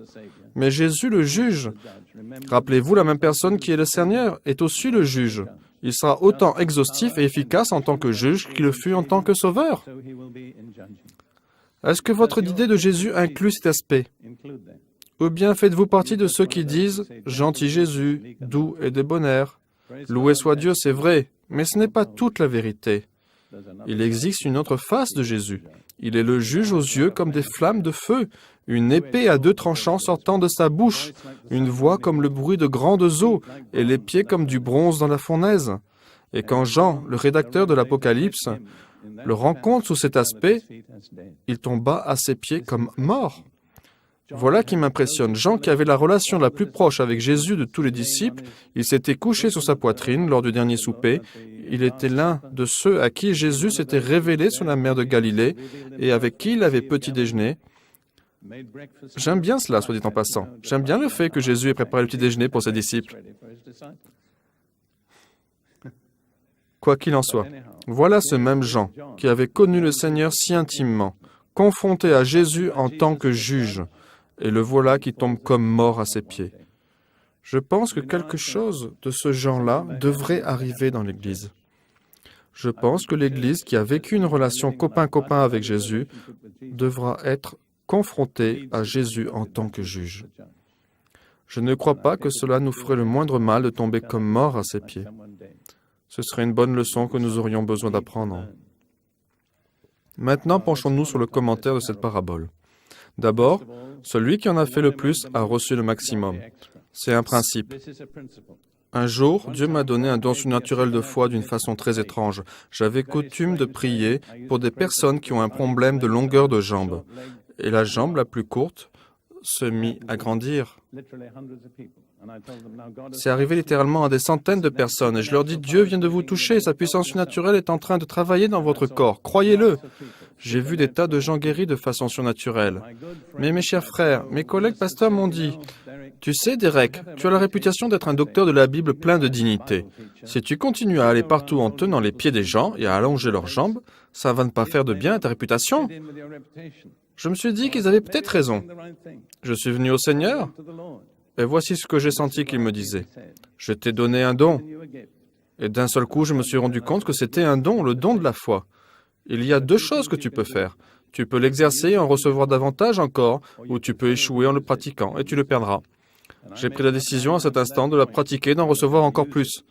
mais Jésus le juge. Rappelez-vous, la même personne qui est le Seigneur est aussi le juge. Il sera autant exhaustif et efficace en tant que juge qu'il le fut en tant que sauveur. Est-ce que votre idée de Jésus inclut cet aspect? Ou bien faites-vous partie de ceux qui disent « Gentil Jésus, doux et débonnaire. Loué soit Dieu, c'est vrai, mais ce n'est pas toute la vérité. Il existe une autre face de Jésus. Il est le juge aux yeux comme des flammes de feu, une épée à 2 tranchants sortant de sa bouche, une voix comme le bruit de grandes eaux, et les pieds comme du bronze dans la fournaise. » Et quand Jean, le rédacteur de l'Apocalypse, le rend compte sous cet aspect, il tomba à ses pieds comme mort. Voilà qui m'impressionne. Jean, qui avait la relation la plus proche avec Jésus de tous les disciples, il s'était couché sur sa poitrine lors du dernier souper. Il était l'un de ceux à qui Jésus s'était révélé sur la mer de Galilée et avec qui il avait petit déjeuner. J'aime bien cela, soit dit en passant. J'aime bien le fait que Jésus ait préparé le petit déjeuner pour ses disciples. Quoi qu'il en soit, voilà ce même Jean qui avait connu le Seigneur si intimement, confronté à Jésus en tant que juge, et le voilà qui tombe comme mort à ses pieds. Je pense que quelque chose de ce genre-là devrait arriver dans l'Église. Je pense que l'Église qui a vécu une relation copain-copain avec Jésus devra être confrontée à Jésus en tant que juge. Je ne crois pas que cela nous ferait le moindre mal de tomber comme mort à ses pieds. Ce serait une bonne leçon que nous aurions besoin d'apprendre. Maintenant, penchons-nous sur le commentaire de cette parabole. D'abord, celui qui en a fait le plus a reçu le maximum. C'est un principe. Un jour, Dieu m'a donné un don surnaturel de foi d'une façon très étrange. J'avais coutume de prier pour des personnes qui ont un problème de longueur de jambe. Et la jambe la plus courte se mit à grandir. C'est arrivé littéralement à des centaines de personnes et je leur dis, Dieu vient de vous toucher, sa puissance surnaturelle est en train de travailler dans votre corps, croyez-le. J'ai vu des tas de gens guéris de façon surnaturelle. Mais mes chers frères, mes collègues pasteurs m'ont dit, tu sais, Derek, tu as la réputation d'être un docteur de la Bible plein de dignité. Si tu continues à aller partout en tenant les pieds des gens et à allonger leurs jambes, ça va ne pas faire de bien à ta réputation. Je me suis dit qu'ils avaient peut-être raison. Je suis venu au Seigneur, et voici ce que j'ai senti qu'il me disait. Je t'ai donné un don. Et d'un seul coup, je me suis rendu compte que c'était un don, le don de la foi. Il y a deux choses que tu peux faire. Tu peux l'exercer et en recevoir davantage encore, ou tu peux échouer en le pratiquant, et tu le perdras. J'ai pris la décision à cet instant de la pratiquer, d'en recevoir encore plus.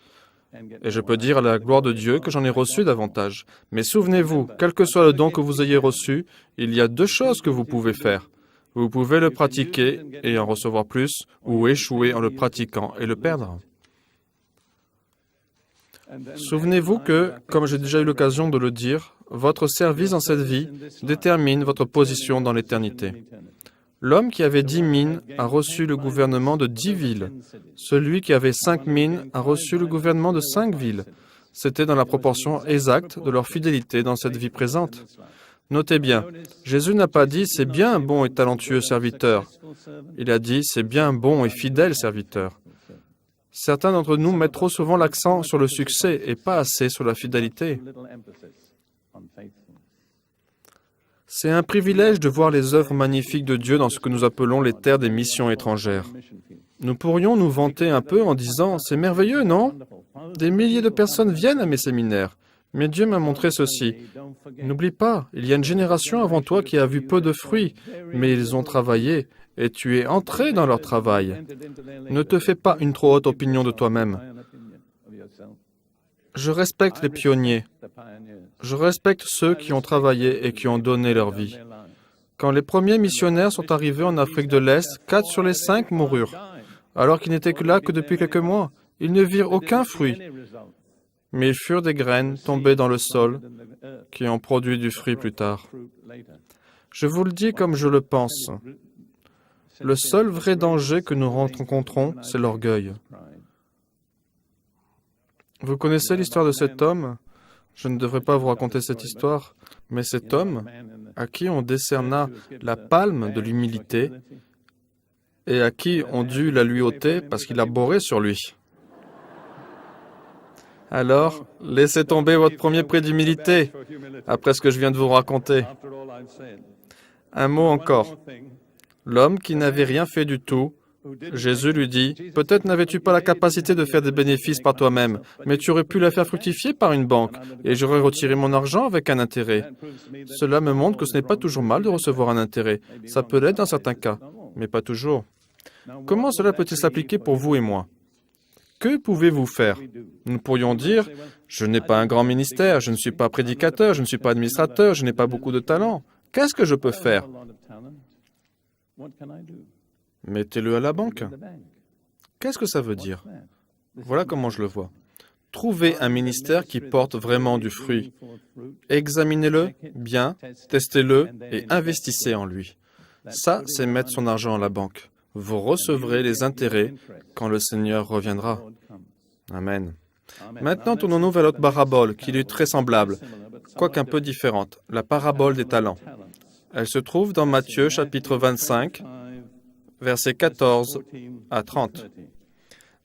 Et je peux dire à la gloire de Dieu que j'en ai reçu davantage. Mais souvenez-vous, quel que soit le don que vous ayez reçu, il y a deux choses que vous pouvez faire. Vous pouvez le pratiquer et en recevoir plus, ou échouer en le pratiquant et le perdre. Souvenez-vous que, comme j'ai déjà eu l'occasion de le dire, votre service dans cette vie détermine votre position dans l'éternité. L'homme qui avait 10 mines a reçu le gouvernement de 10 villes. Celui qui avait 5 mines a reçu le gouvernement de 5 villes. C'était dans la proportion exacte de leur fidélité dans cette vie présente. Notez bien, Jésus n'a pas dit « c'est bien un bon et talentueux serviteur ». Il a dit « c'est bien un bon et fidèle serviteur ». Certains d'entre nous mettent trop souvent l'accent sur le succès et pas assez sur la fidélité. C'est un privilège de voir les œuvres magnifiques de Dieu dans ce que nous appelons les terres des missions étrangères. Nous pourrions nous vanter un peu en disant « c'est merveilleux, non ? Des milliers de personnes viennent à mes séminaires. Mais Dieu m'a montré ceci. N'oublie pas, il y a une génération avant toi qui a vu peu de fruits, mais ils ont travaillé, et tu es entré dans leur travail. Ne te fais pas une trop haute opinion de toi-même. Je respecte les pionniers. Je respecte ceux qui ont travaillé et qui ont donné leur vie. Quand les premiers missionnaires sont arrivés en Afrique de l'Est, 4 sur les 5 moururent, alors qu'ils n'étaient que là que depuis quelques mois. Ils ne virent aucun fruit. Mais ils furent des graines tombées dans le sol qui ont produit du fruit plus tard. Je vous le dis comme je le pense. Le seul vrai danger que nous rencontrons, c'est l'orgueil. Vous connaissez l'histoire de cet homme ? Je ne devrais pas vous raconter cette histoire, mais cet homme, à qui on décerna la palme de l'humilité et à qui on dut la lui ôter parce qu'il a boré sur lui. Alors, laissez tomber votre premier prix d'humilité, après ce que je viens de vous raconter. Un mot encore. L'homme qui n'avait rien fait du tout, Jésus lui dit, « Peut-être n'avais-tu pas la capacité de faire des bénéfices par toi-même, mais tu aurais pu la faire fructifier par une banque, et j'aurais retiré mon argent avec un intérêt. » Cela me montre que ce n'est pas toujours mal de recevoir un intérêt. Ça peut l'être dans certains cas, mais pas toujours. Comment cela peut-il s'appliquer pour vous et moi ? Que pouvez-vous faire ? Nous pourrions dire, « Je n'ai pas un grand ministère, je ne suis pas prédicateur, je ne suis pas administrateur, je n'ai pas beaucoup de talent. Qu'est-ce que je peux faire ? » Mettez-le à la banque. Qu'est-ce que ça veut dire ? Voilà comment je le vois. trouvez un ministère qui porte vraiment du fruit. Examinez-le bien, testez-le et investissez en lui. Ça, c'est mettre son argent à la banque. Vous recevrez les intérêts quand le Seigneur reviendra. Amen. Maintenant, tournons-nous vers l'autre parabole, qui lui est très semblable, quoique un peu différente, la parabole des talents. Elle se trouve dans Matthieu, chapitre 25, versets 14 à 30.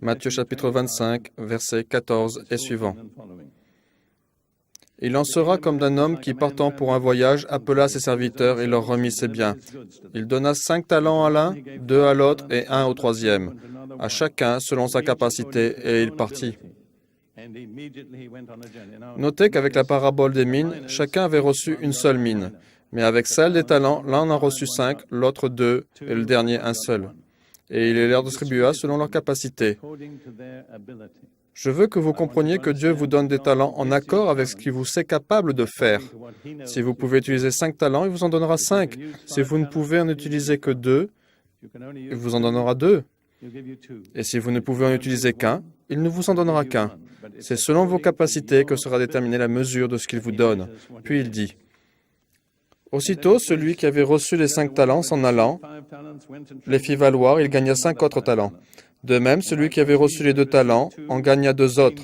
Matthieu, chapitre 25, versets 14 et suivants. Il en sera comme d'un homme qui, partant pour un voyage, appela ses serviteurs et leur remit ses biens. Il donna 5 talents à l'un, 2 à l'autre et 1 au troisième, à chacun selon sa capacité, et il partit. Notez qu'avec la parabole des mines, chacun avait reçu une seule mine. Mais avec celle des talents, l'un en a reçu 5, l'autre 2, et le dernier un seul. Et il les leur distribua selon leur capacité. Je veux que vous compreniez que Dieu vous donne des talents en accord avec ce qu'il vous sait capable de faire. Si vous pouvez utiliser 5 talents, il vous en donnera 5. Si vous ne pouvez en utiliser que 2, il vous en donnera 2. Et si vous ne pouvez en utiliser qu'un, il ne vous en donnera qu'un. C'est selon vos capacités que sera déterminée la mesure de ce qu'il vous donne. Puis il dit, « Aussitôt, celui qui avait reçu les 5 talents s'en allant, les fit valoir, il gagna 5 autres talents. De même, celui qui avait reçu les 2 talents en gagna 2 autres.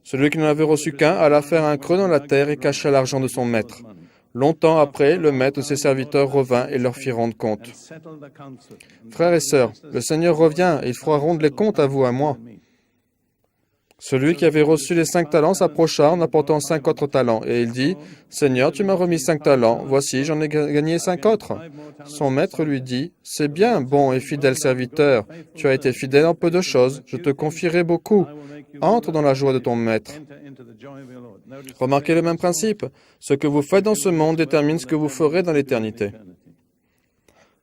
Celui qui n'en avait reçu qu'un alla faire un creux dans la terre et cacha l'argent de son maître. Longtemps après, le maître de ses serviteurs revint et leur fit rendre compte. Frères et sœurs, le Seigneur revient et il fera rendre les comptes à vous, à moi. Celui qui avait reçu les 5 talents s'approcha en apportant 5 autres talents, et il dit, « Seigneur, tu m'as remis 5 talents, voici, j'en ai gagné 5 autres. » Son maître lui dit, « C'est bien, bon et fidèle serviteur, tu as été fidèle en peu de choses, je te confierai beaucoup. Entre dans la joie de ton maître. » Remarquez le même principe, ce que vous faites dans ce monde détermine ce que vous ferez dans l'éternité.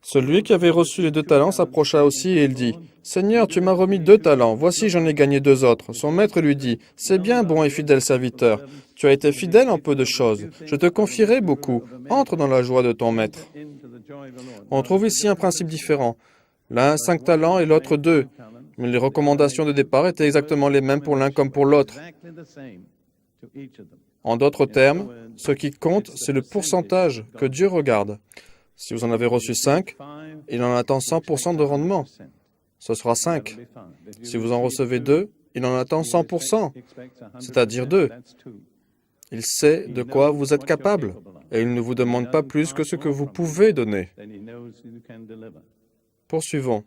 Celui qui avait reçu les 2 talents s'approcha aussi et il dit, « Seigneur, tu m'as remis 2 talents, voici j'en ai gagné 2 autres. » Son maître lui dit, « C'est bien, bon et fidèle serviteur, tu as été fidèle en peu de choses, je te confierai beaucoup, entre dans la joie de ton maître. » On trouve ici un principe différent, l'un 5 talents et l'autre 2, mais les recommandations de départ étaient exactement les mêmes pour l'un comme pour l'autre. En d'autres termes, ce qui compte, c'est le pourcentage que Dieu regarde. Si vous en avez reçu 5, il en attend 100% de rendement. Ce sera 5. Si vous en recevez 2, il en attend 100%, c'est-à-dire 2. Il sait de quoi vous êtes capable, et il ne vous demande pas plus que ce que vous pouvez donner. Poursuivons.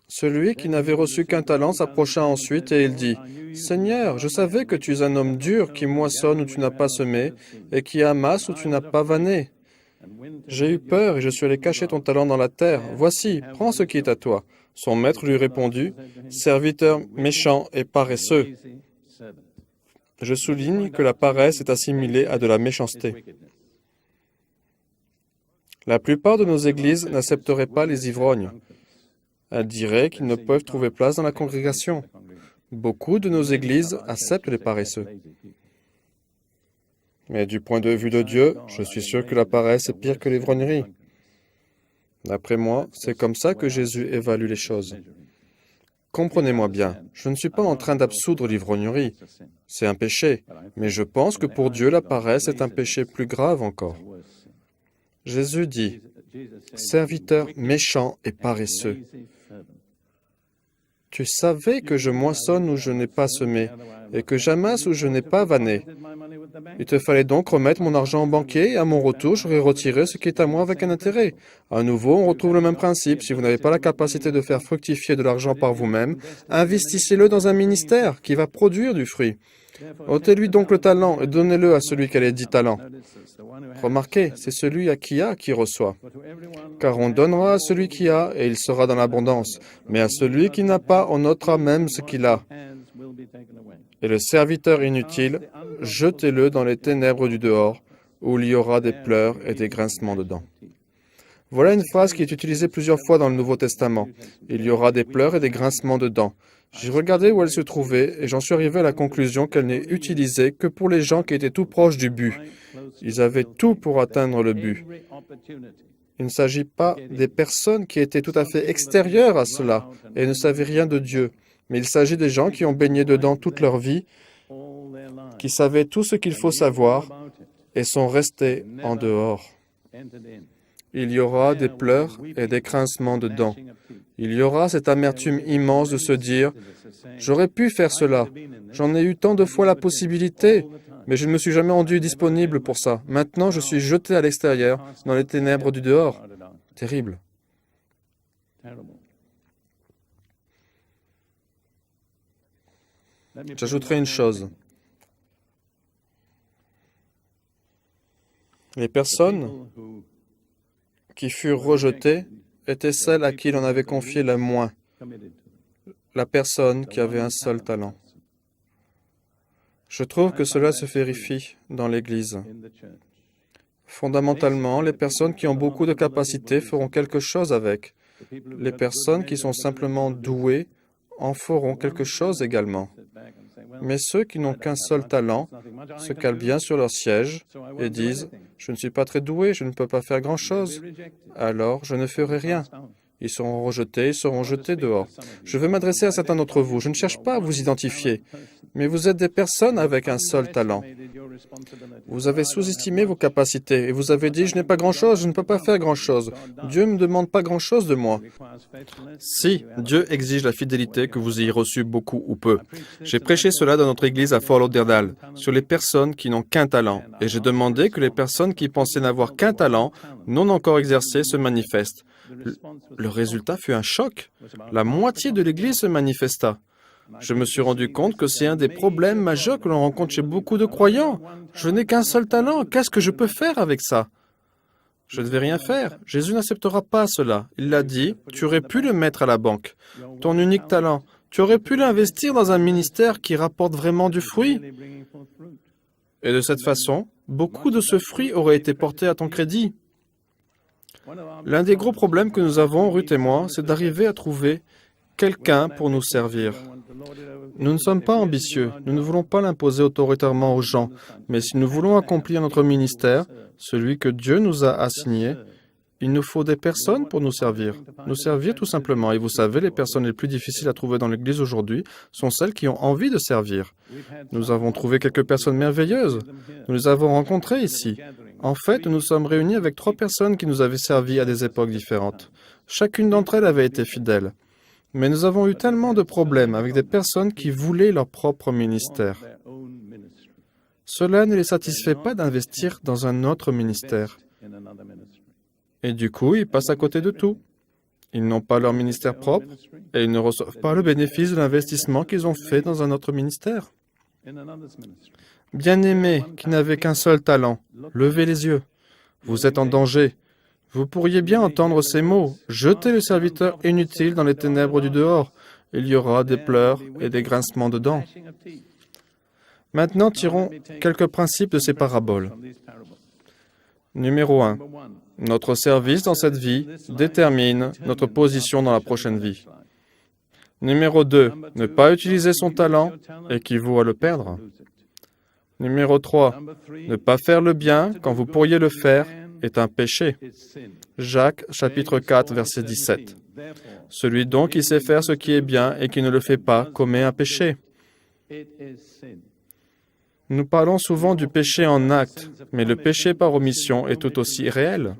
Celui qui n'avait reçu qu'un talent s'approcha ensuite et il dit, « Seigneur, je savais que tu es un homme dur qui moissonne où tu n'as pas semé et qui amasse où tu n'as pas vanné. J'ai eu peur et je suis allé cacher ton talent dans la terre. Voici, prends ce qui est à toi. » Son maître lui répondit, « Serviteur méchant et paresseux. » Je souligne que la paresse est assimilée à de la méchanceté. La plupart de nos églises n'accepteraient pas les ivrognes. Elles diraient qu'ils ne peuvent trouver place dans la congrégation. Beaucoup de nos églises acceptent les paresseux. Mais du point de vue de Dieu, je suis sûr que la paresse est pire que l'ivrognerie. D'après moi, c'est comme ça que Jésus évalue les choses. Comprenez-moi bien, je ne suis pas en train d'absoudre l'ivrognerie. C'est un péché, mais je pense que pour Dieu, la paresse est un péché plus grave encore. Jésus dit, « Serviteur méchant et paresseux. » Tu savais que je moissonne où je n'ai pas semé, et que j'amasse où je n'ai pas vanné. Il te fallait donc remettre mon argent au banquier, et à mon retour, j'aurais retiré ce qui est à moi avec un intérêt. À nouveau, on retrouve le même principe. Si vous n'avez pas la capacité de faire fructifier de l'argent par vous-même, investissez-le dans un ministère qui va produire du fruit. Ôtez-lui donc le talent et donnez-le à celui qui a les 10 talents. Remarquez, c'est celui qui a qui reçoit. Car on donnera à celui qui a, et il sera dans l'abondance. Mais à celui qui n'a pas, on ôtera même ce qu'il a. Et le serviteur inutile, jetez-le dans les ténèbres du dehors, où il y aura des pleurs et des grincements de dents. Voilà une phrase qui est utilisée plusieurs fois dans le Nouveau Testament. Il y aura des pleurs et des grincements de dents. J'ai regardé où elle se trouvait et j'en suis arrivé à la conclusion qu'elle n'est utilisée que pour les gens qui étaient tout proches du but. Ils avaient tout pour atteindre le but. Il ne s'agit pas des personnes qui étaient tout à fait extérieures à cela et ne savaient rien de Dieu. Mais il s'agit des gens qui ont baigné dedans toute leur vie, qui savaient tout ce qu'il faut savoir et sont restés en dehors. Il y aura des pleurs et des grincements de dents. Il y aura cette amertume immense de se dire « J'aurais pu faire cela. J'en ai eu tant de fois la possibilité, mais je ne me suis jamais rendu disponible pour ça. Maintenant, je suis jeté à l'extérieur, dans les ténèbres du dehors. » Terrible. J'ajouterai une chose. Les personnes qui furent rejetées étaient celles à qui l'on avait confié le moins, la personne qui avait un seul talent. Je trouve que cela se vérifie dans l'Église. Fondamentalement, les personnes qui ont beaucoup de capacités feront quelque chose avec. Les personnes qui sont simplement douées en feront quelque chose également. Mais ceux qui n'ont qu'un seul talent se calent bien sur leur siège et disent « Je ne suis pas très doué, je ne peux pas faire grand-chose, alors je ne ferai rien. » Ils seront rejetés, ils seront jetés dehors. Je veux m'adresser à certains d'entre vous. Je ne cherche pas à vous identifier, mais vous êtes des personnes avec un seul talent. Vous avez sous-estimé vos capacités et vous avez dit « Je n'ai pas grand-chose, je ne peux pas faire grand-chose. Dieu ne me demande pas grand-chose de moi. » Si, Dieu exige la fidélité que vous ayez reçue beaucoup ou peu. J'ai prêché cela dans notre église à Fort Lauderdale, sur les personnes qui n'ont qu'un talent. Et j'ai demandé que les personnes qui pensaient n'avoir qu'un talent, non encore exercé, se manifestent. Le résultat fut un choc. La moitié de l'Église se manifesta. Je me suis rendu compte que c'est un des problèmes majeurs que l'on rencontre chez beaucoup de croyants. Je n'ai qu'un seul talent. Qu'est-ce que je peux faire avec ça? Je ne vais rien faire. Jésus n'acceptera pas cela. Il l'a dit, tu aurais pu le mettre à la banque. Ton unique talent. Tu aurais pu l'investir dans un ministère qui rapporte vraiment du fruit. Et de cette façon, beaucoup de ce fruit aurait été porté à ton crédit. L'un des gros problèmes que nous avons, Ruth et moi, c'est d'arriver à trouver quelqu'un pour nous servir. Nous ne sommes pas ambitieux, nous ne voulons pas l'imposer autoritairement aux gens, mais si nous voulons accomplir notre ministère, celui que Dieu nous a assigné, il nous faut des personnes pour nous servir tout simplement. Et vous savez, les personnes les plus difficiles à trouver dans l'Église aujourd'hui sont celles qui ont envie de servir. Nous avons trouvé quelques personnes merveilleuses. Nous les avons rencontrées ici. En fait, nous nous sommes réunis avec 3 personnes qui nous avaient servi à des époques différentes. Chacune d'entre elles avait été fidèle. Mais nous avons eu tellement de problèmes avec des personnes qui voulaient leur propre ministère. Cela ne les satisfait pas d'investir dans un autre ministère. Et du coup, ils passent à côté de tout. Ils n'ont pas leur ministère propre et ils ne reçoivent pas le bénéfice de l'investissement qu'ils ont fait dans un autre ministère. Bien-aimés qui n'avaient qu'un seul talent, levez les yeux. Vous êtes en danger. Vous pourriez bien entendre ces mots. Jetez le serviteur inutile dans les ténèbres du dehors. Il y aura des pleurs et des grincements de dents. Maintenant, tirons quelques principes de ces paraboles. Numéro 1. Notre service dans cette vie détermine notre position dans la prochaine vie. Numéro 2. Ne pas utiliser son talent équivaut à le perdre. Numéro 3. Ne pas faire le bien quand vous pourriez le faire est un péché. Jacques, chapitre 4, verset 17. Celui donc qui sait faire ce qui est bien et qui ne le fait pas commet un péché. Nous parlons souvent du péché en acte, mais le péché par omission est tout aussi réel.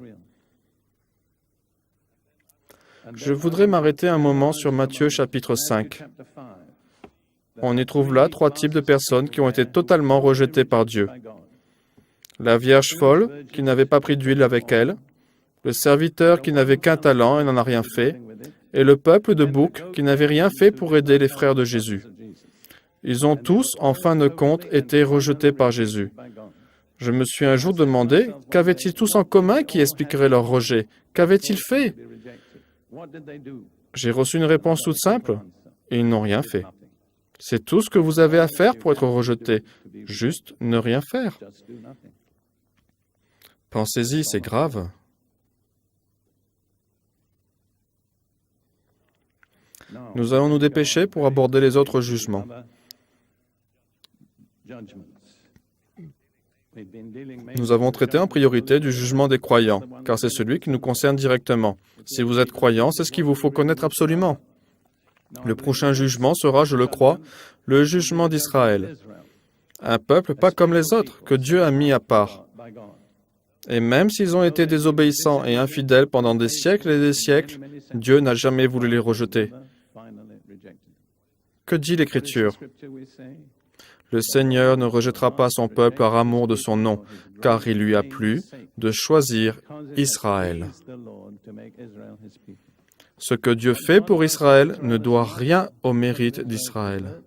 Je voudrais m'arrêter un moment sur Matthieu chapitre 5. On y trouve là 3 types de personnes qui ont été totalement rejetées par Dieu. La vierge folle qui n'avait pas pris d'huile avec elle, le serviteur qui n'avait qu'un talent et n'en a rien fait, et le peuple de boucs qui n'avait rien fait pour aider les frères de Jésus. Ils ont tous, en fin de compte, été rejetés par Jésus. Je me suis un jour demandé, qu'avaient-ils tous en commun qui expliquerait leur rejet? Qu'avaient-ils fait? J'ai reçu une réponse toute simple, et ils n'ont rien fait. C'est tout ce que vous avez à faire pour être rejeté, juste ne rien faire. Pensez-y, c'est grave. Nous allons nous dépêcher pour aborder les autres jugements. Nous avons traité en priorité du jugement des croyants, car c'est celui qui nous concerne directement. Si vous êtes croyant, c'est ce qu'il vous faut connaître absolument. Le prochain jugement sera, je le crois, le jugement d'Israël. Un peuple pas comme les autres, que Dieu a mis à part. Et même s'ils ont été désobéissants et infidèles pendant des siècles et des siècles, Dieu n'a jamais voulu les rejeter. Que dit l'Écriture? Le Seigneur ne rejettera pas son peuple par amour de son nom, car il lui a plu de choisir Israël. Ce que Dieu fait pour Israël ne doit rien au mérite d'Israël,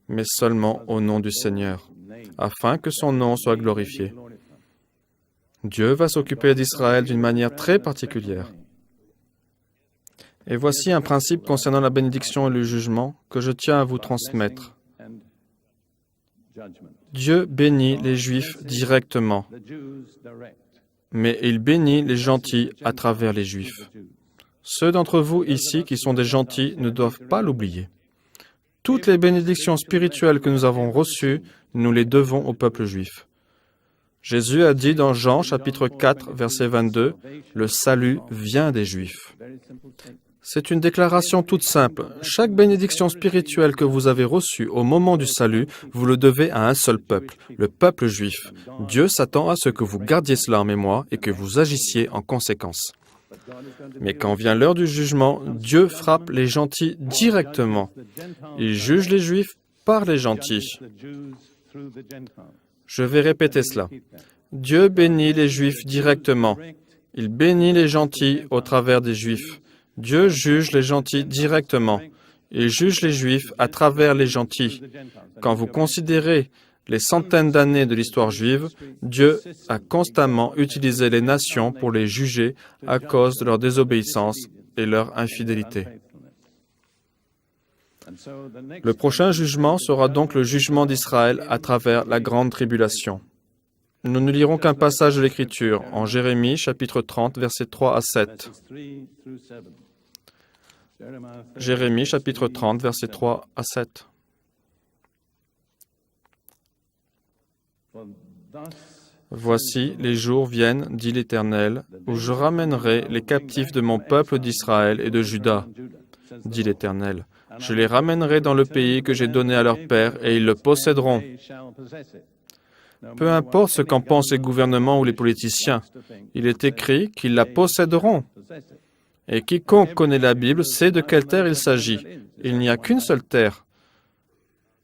mais seulement au nom du Seigneur, afin que son nom soit glorifié. Dieu va s'occuper d'Israël d'une manière très particulière. Et voici un principe concernant la bénédiction et le jugement que je tiens à vous transmettre. Dieu bénit les Juifs directement, mais il bénit les gentils à travers les Juifs. Ceux d'entre vous ici qui sont des gentils ne doivent pas l'oublier. Toutes les bénédictions spirituelles que nous avons reçues, nous les devons au peuple juif. Jésus a dit dans Jean chapitre 4, verset 22, « Le salut vient des Juifs ». C'est une déclaration toute simple. Chaque bénédiction spirituelle que vous avez reçue au moment du salut, vous le devez à un seul peuple, le peuple juif. Dieu s'attend à ce que vous gardiez cela en mémoire et que vous agissiez en conséquence. Mais quand vient l'heure du jugement, Dieu frappe les gentils directement. Il juge les Juifs par les gentils. Je vais répéter cela. Dieu bénit les Juifs directement. Il bénit les gentils au travers des Juifs. Dieu juge les gentils directement. Il juge les Juifs à travers les gentils. Quand vous considérez les centaines d'années de l'histoire juive, Dieu a constamment utilisé les nations pour les juger à cause de leur désobéissance et leur infidélité. Le prochain jugement sera donc le jugement d'Israël à travers la grande tribulation. Nous ne lirons qu'un passage de l'Écriture, en Jérémie, chapitre 30, versets 3 à 7. Jérémie, chapitre 30, versets 3 à 7. Voici, les jours viennent, dit l'Éternel, où je ramènerai les captifs de mon peuple d'Israël et de Juda, dit l'Éternel. Je les ramènerai dans le pays que j'ai donné à leur père, et ils le posséderont. Peu importe ce qu'en pensent les gouvernements ou les politiciens, il est écrit qu'ils la posséderont. Et quiconque connaît la Bible sait de quelle terre il s'agit. Il n'y a qu'une seule terre.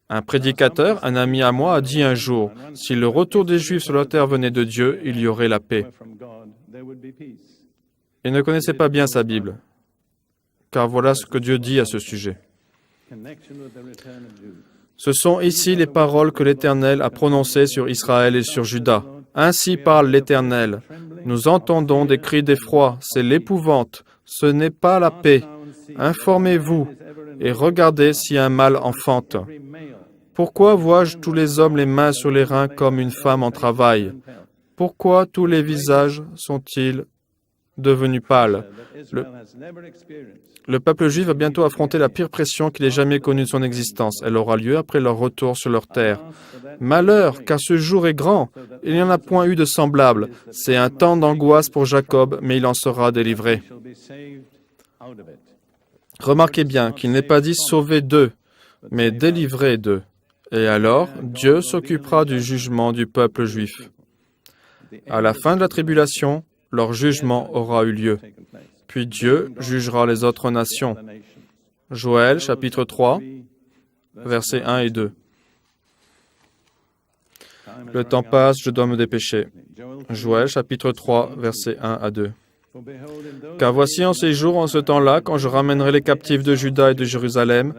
Un prédicateur, un ami à moi, a dit un jour, « Si le retour des Juifs sur la terre venait de Dieu, il y aurait la paix. » Il ne connaissait pas bien sa Bible, car voilà ce que Dieu dit à ce sujet. Ce sont ici les paroles que l'Éternel a prononcées sur Israël et sur Juda. Ainsi parle l'Éternel. Nous entendons des cris d'effroi, c'est l'épouvante, ce n'est pas la paix. Informez-vous et regardez si un mâle enfante. Pourquoi vois-je tous les hommes les mains sur les reins comme une femme en travail? Pourquoi tous les visages sont-ils devenus pâles? Le peuple juif va bientôt affronter la pire pression qu'il ait jamais connue de son existence. Elle aura lieu après leur retour sur leur terre. Malheur, car ce jour est grand. Il n'y en a point eu de semblable. C'est un temps d'angoisse pour Jacob, mais il en sera délivré. Remarquez bien qu'il n'est pas dit sauver d'eux, mais délivrer d'eux. Et alors, Dieu s'occupera du jugement du peuple juif. À la fin de la tribulation, leur jugement aura eu lieu. Puis Dieu jugera les autres nations. Joël, chapitre 3, versets 1 et 2. Le temps passe, je dois me dépêcher. Joël, chapitre 3, versets 1 à 2. Car voici en ces jours, en ce temps-là, quand je ramènerai les captifs de Juda et de Jérusalem,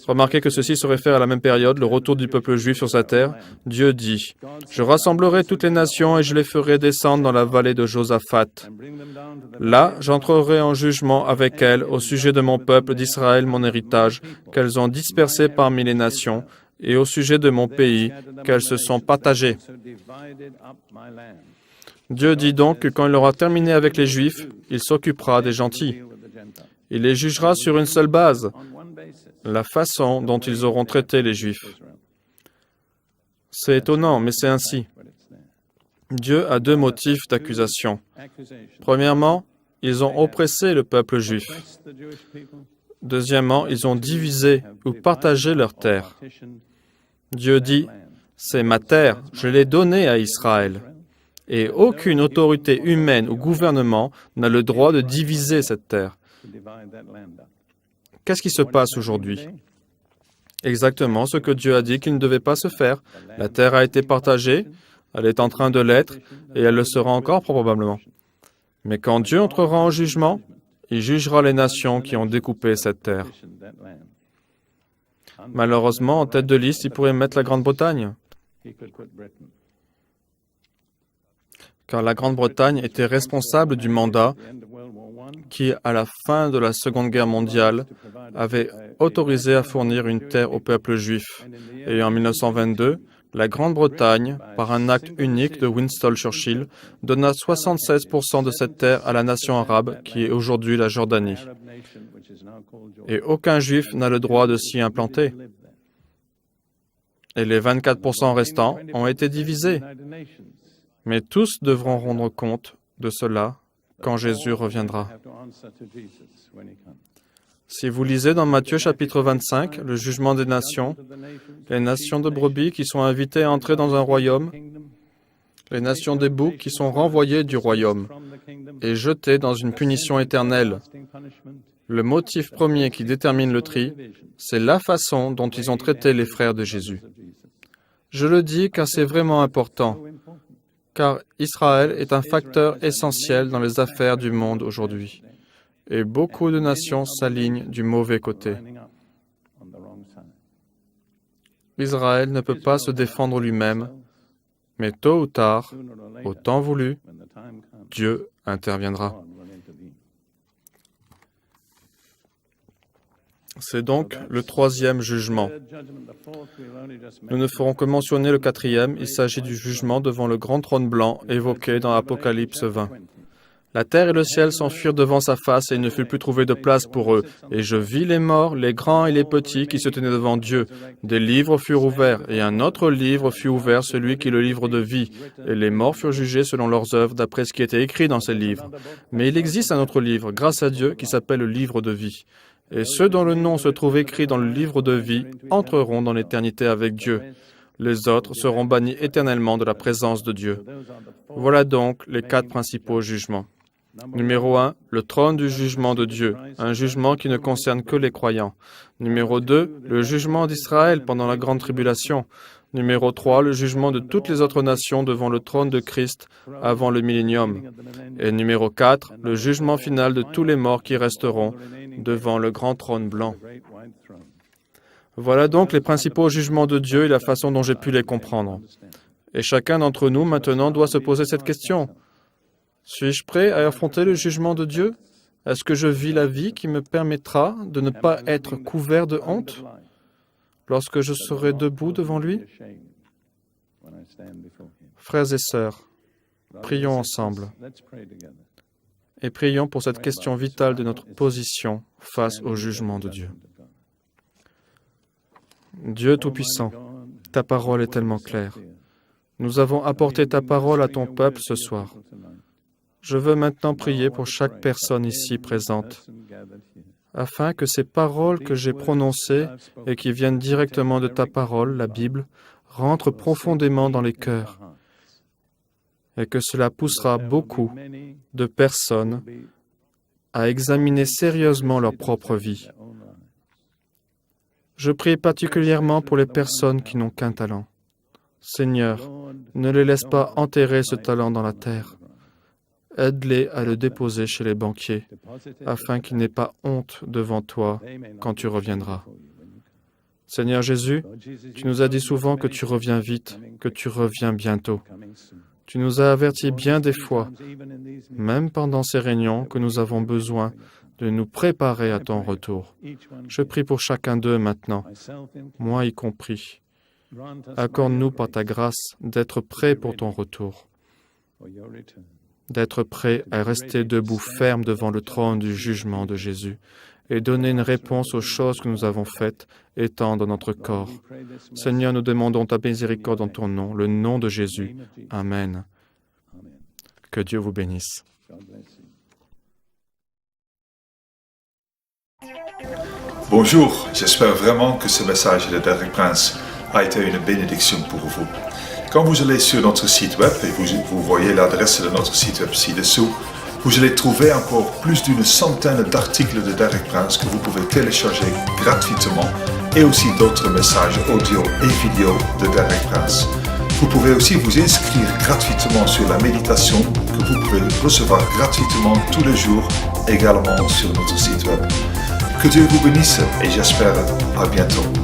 remarquez que ceci se réfère à la même période, le retour du peuple juif sur sa terre, Dieu dit, « Je rassemblerai toutes les nations et je les ferai descendre dans la vallée de Josaphat. Là, j'entrerai en jugement avec elles au sujet de mon peuple d'Israël, mon héritage, qu'elles ont dispersé parmi les nations, et au sujet de mon pays, qu'elles se sont partagées. » Dieu dit donc que quand il aura terminé avec les Juifs, il s'occupera des gentils. Il les jugera sur une seule base, la façon dont ils auront traité les Juifs. C'est étonnant, mais c'est ainsi. Dieu a deux motifs d'accusation. Premièrement, ils ont oppressé le peuple juif. Deuxièmement, ils ont divisé ou partagé leur terre. Dieu dit, « C'est ma terre, je l'ai donnée à Israël. » Et aucune autorité humaine ou gouvernement n'a le droit de diviser cette terre. Qu'est-ce qui se passe aujourd'hui? Exactement ce que Dieu a dit qu'il ne devait pas se faire. La terre a été partagée, elle est en train de l'être, et elle le sera encore probablement. Mais quand Dieu entrera en jugement, il jugera les nations qui ont découpé cette terre. Malheureusement, en tête de liste, il pourrait mettre la Grande-Bretagne. Car la Grande-Bretagne était responsable du mandat qui, à la fin de la Seconde Guerre mondiale, avait autorisé à fournir une terre au peuple juif. Et en 1922, la Grande-Bretagne, par un acte unique de Winston Churchill, donna 76% de cette terre à la nation arabe qui est aujourd'hui la Jordanie. Et aucun juif n'a le droit de s'y implanter. Et les 24% restants ont été divisés. Mais tous devront rendre compte de cela quand Jésus reviendra. Si vous lisez dans Matthieu chapitre 25, le jugement des nations, les nations de brebis qui sont invitées à entrer dans un royaume, les nations des boucs qui sont renvoyées du royaume et jetées dans une punition éternelle. Le motif premier qui détermine le tri, c'est la façon dont ils ont traité les frères de Jésus. Je le dis car c'est vraiment important, car Israël est un facteur essentiel dans les affaires du monde aujourd'hui. Et beaucoup de nations s'alignent du mauvais côté. Israël ne peut pas se défendre lui-même, mais tôt ou tard, au temps voulu, Dieu interviendra. C'est donc le troisième jugement. Nous ne ferons que mentionner le quatrième, il s'agit du jugement devant le grand trône blanc évoqué dans Apocalypse 20. La terre et le ciel s'enfuirent devant sa face et il ne fut plus trouvé de place pour eux. Et je vis les morts, les grands et les petits qui se tenaient devant Dieu. Des livres furent ouverts et un autre livre fut ouvert, celui qui est le livre de vie. Et les morts furent jugés selon leurs œuvres d'après ce qui était écrit dans ces livres. Mais il existe un autre livre, grâce à Dieu, qui s'appelle le livre de vie. Et ceux dont le nom se trouve écrit dans le livre de vie entreront dans l'éternité avec Dieu. Les autres seront bannis éternellement de la présence de Dieu. Voilà donc les 4 principaux jugements. Numéro 1, le trône du jugement de Dieu, un jugement qui ne concerne que les croyants. Numéro 2, le jugement d'Israël pendant la grande tribulation. Numéro 3, le jugement de toutes les autres nations devant le trône de Christ avant le millénium. Et numéro 4, le jugement final de tous les morts qui resteront devant le grand trône blanc. Voilà donc les principaux jugements de Dieu et la façon dont j'ai pu les comprendre. Et chacun d'entre nous maintenant doit se poser cette question. Suis-je prêt à affronter le jugement de Dieu? Est-ce que je vis la vie qui me permettra de ne pas être couvert de honte lorsque je serai debout devant lui? Frères et sœurs, prions ensemble et prions pour cette question vitale de notre position face au jugement de Dieu. Dieu Tout-Puissant, ta parole est tellement claire. Nous avons apporté ta parole à ton peuple ce soir. Je veux maintenant prier pour chaque personne ici présente, afin que ces paroles que j'ai prononcées et qui viennent directement de ta parole, la Bible, rentrent profondément dans les cœurs, et que cela poussera beaucoup de personnes à examiner sérieusement leur propre vie. Je prie particulièrement pour les personnes qui n'ont qu'un talent. Seigneur, ne les laisse pas enterrer ce talent dans la terre. Aide-les à le déposer chez les banquiers, afin qu'ils n'aient pas honte devant toi quand tu reviendras. Seigneur Jésus, tu nous as dit souvent que tu reviens vite, que tu reviens bientôt. Tu nous as avertis bien des fois, même pendant ces réunions, que nous avons besoin de nous préparer à ton retour. Je prie pour chacun d'eux maintenant, moi y compris. Accorde-nous par ta grâce d'être prêts pour ton retour, d'être prêts à rester debout ferme devant le trône du jugement de Jésus et donner une réponse aux choses que nous avons faites étant dans notre corps. Seigneur, nous demandons ta miséricorde en ton nom, le nom de Jésus. Amen. Que Dieu vous bénisse. Bonjour, j'espère vraiment que ce message de Derek Prince a été une bénédiction pour vous. Quand vous allez sur notre site web, et vous voyez l'adresse de notre site web ci-dessous, vous allez trouver encore plus d'une centaine d'articles de Derek Prince que vous pouvez télécharger gratuitement et aussi d'autres messages audio et vidéo de Derek Prince. Vous pouvez aussi vous inscrire gratuitement sur la méditation que vous pouvez recevoir gratuitement tous les jours également sur notre site web. Que Dieu vous bénisse et j'espère à bientôt.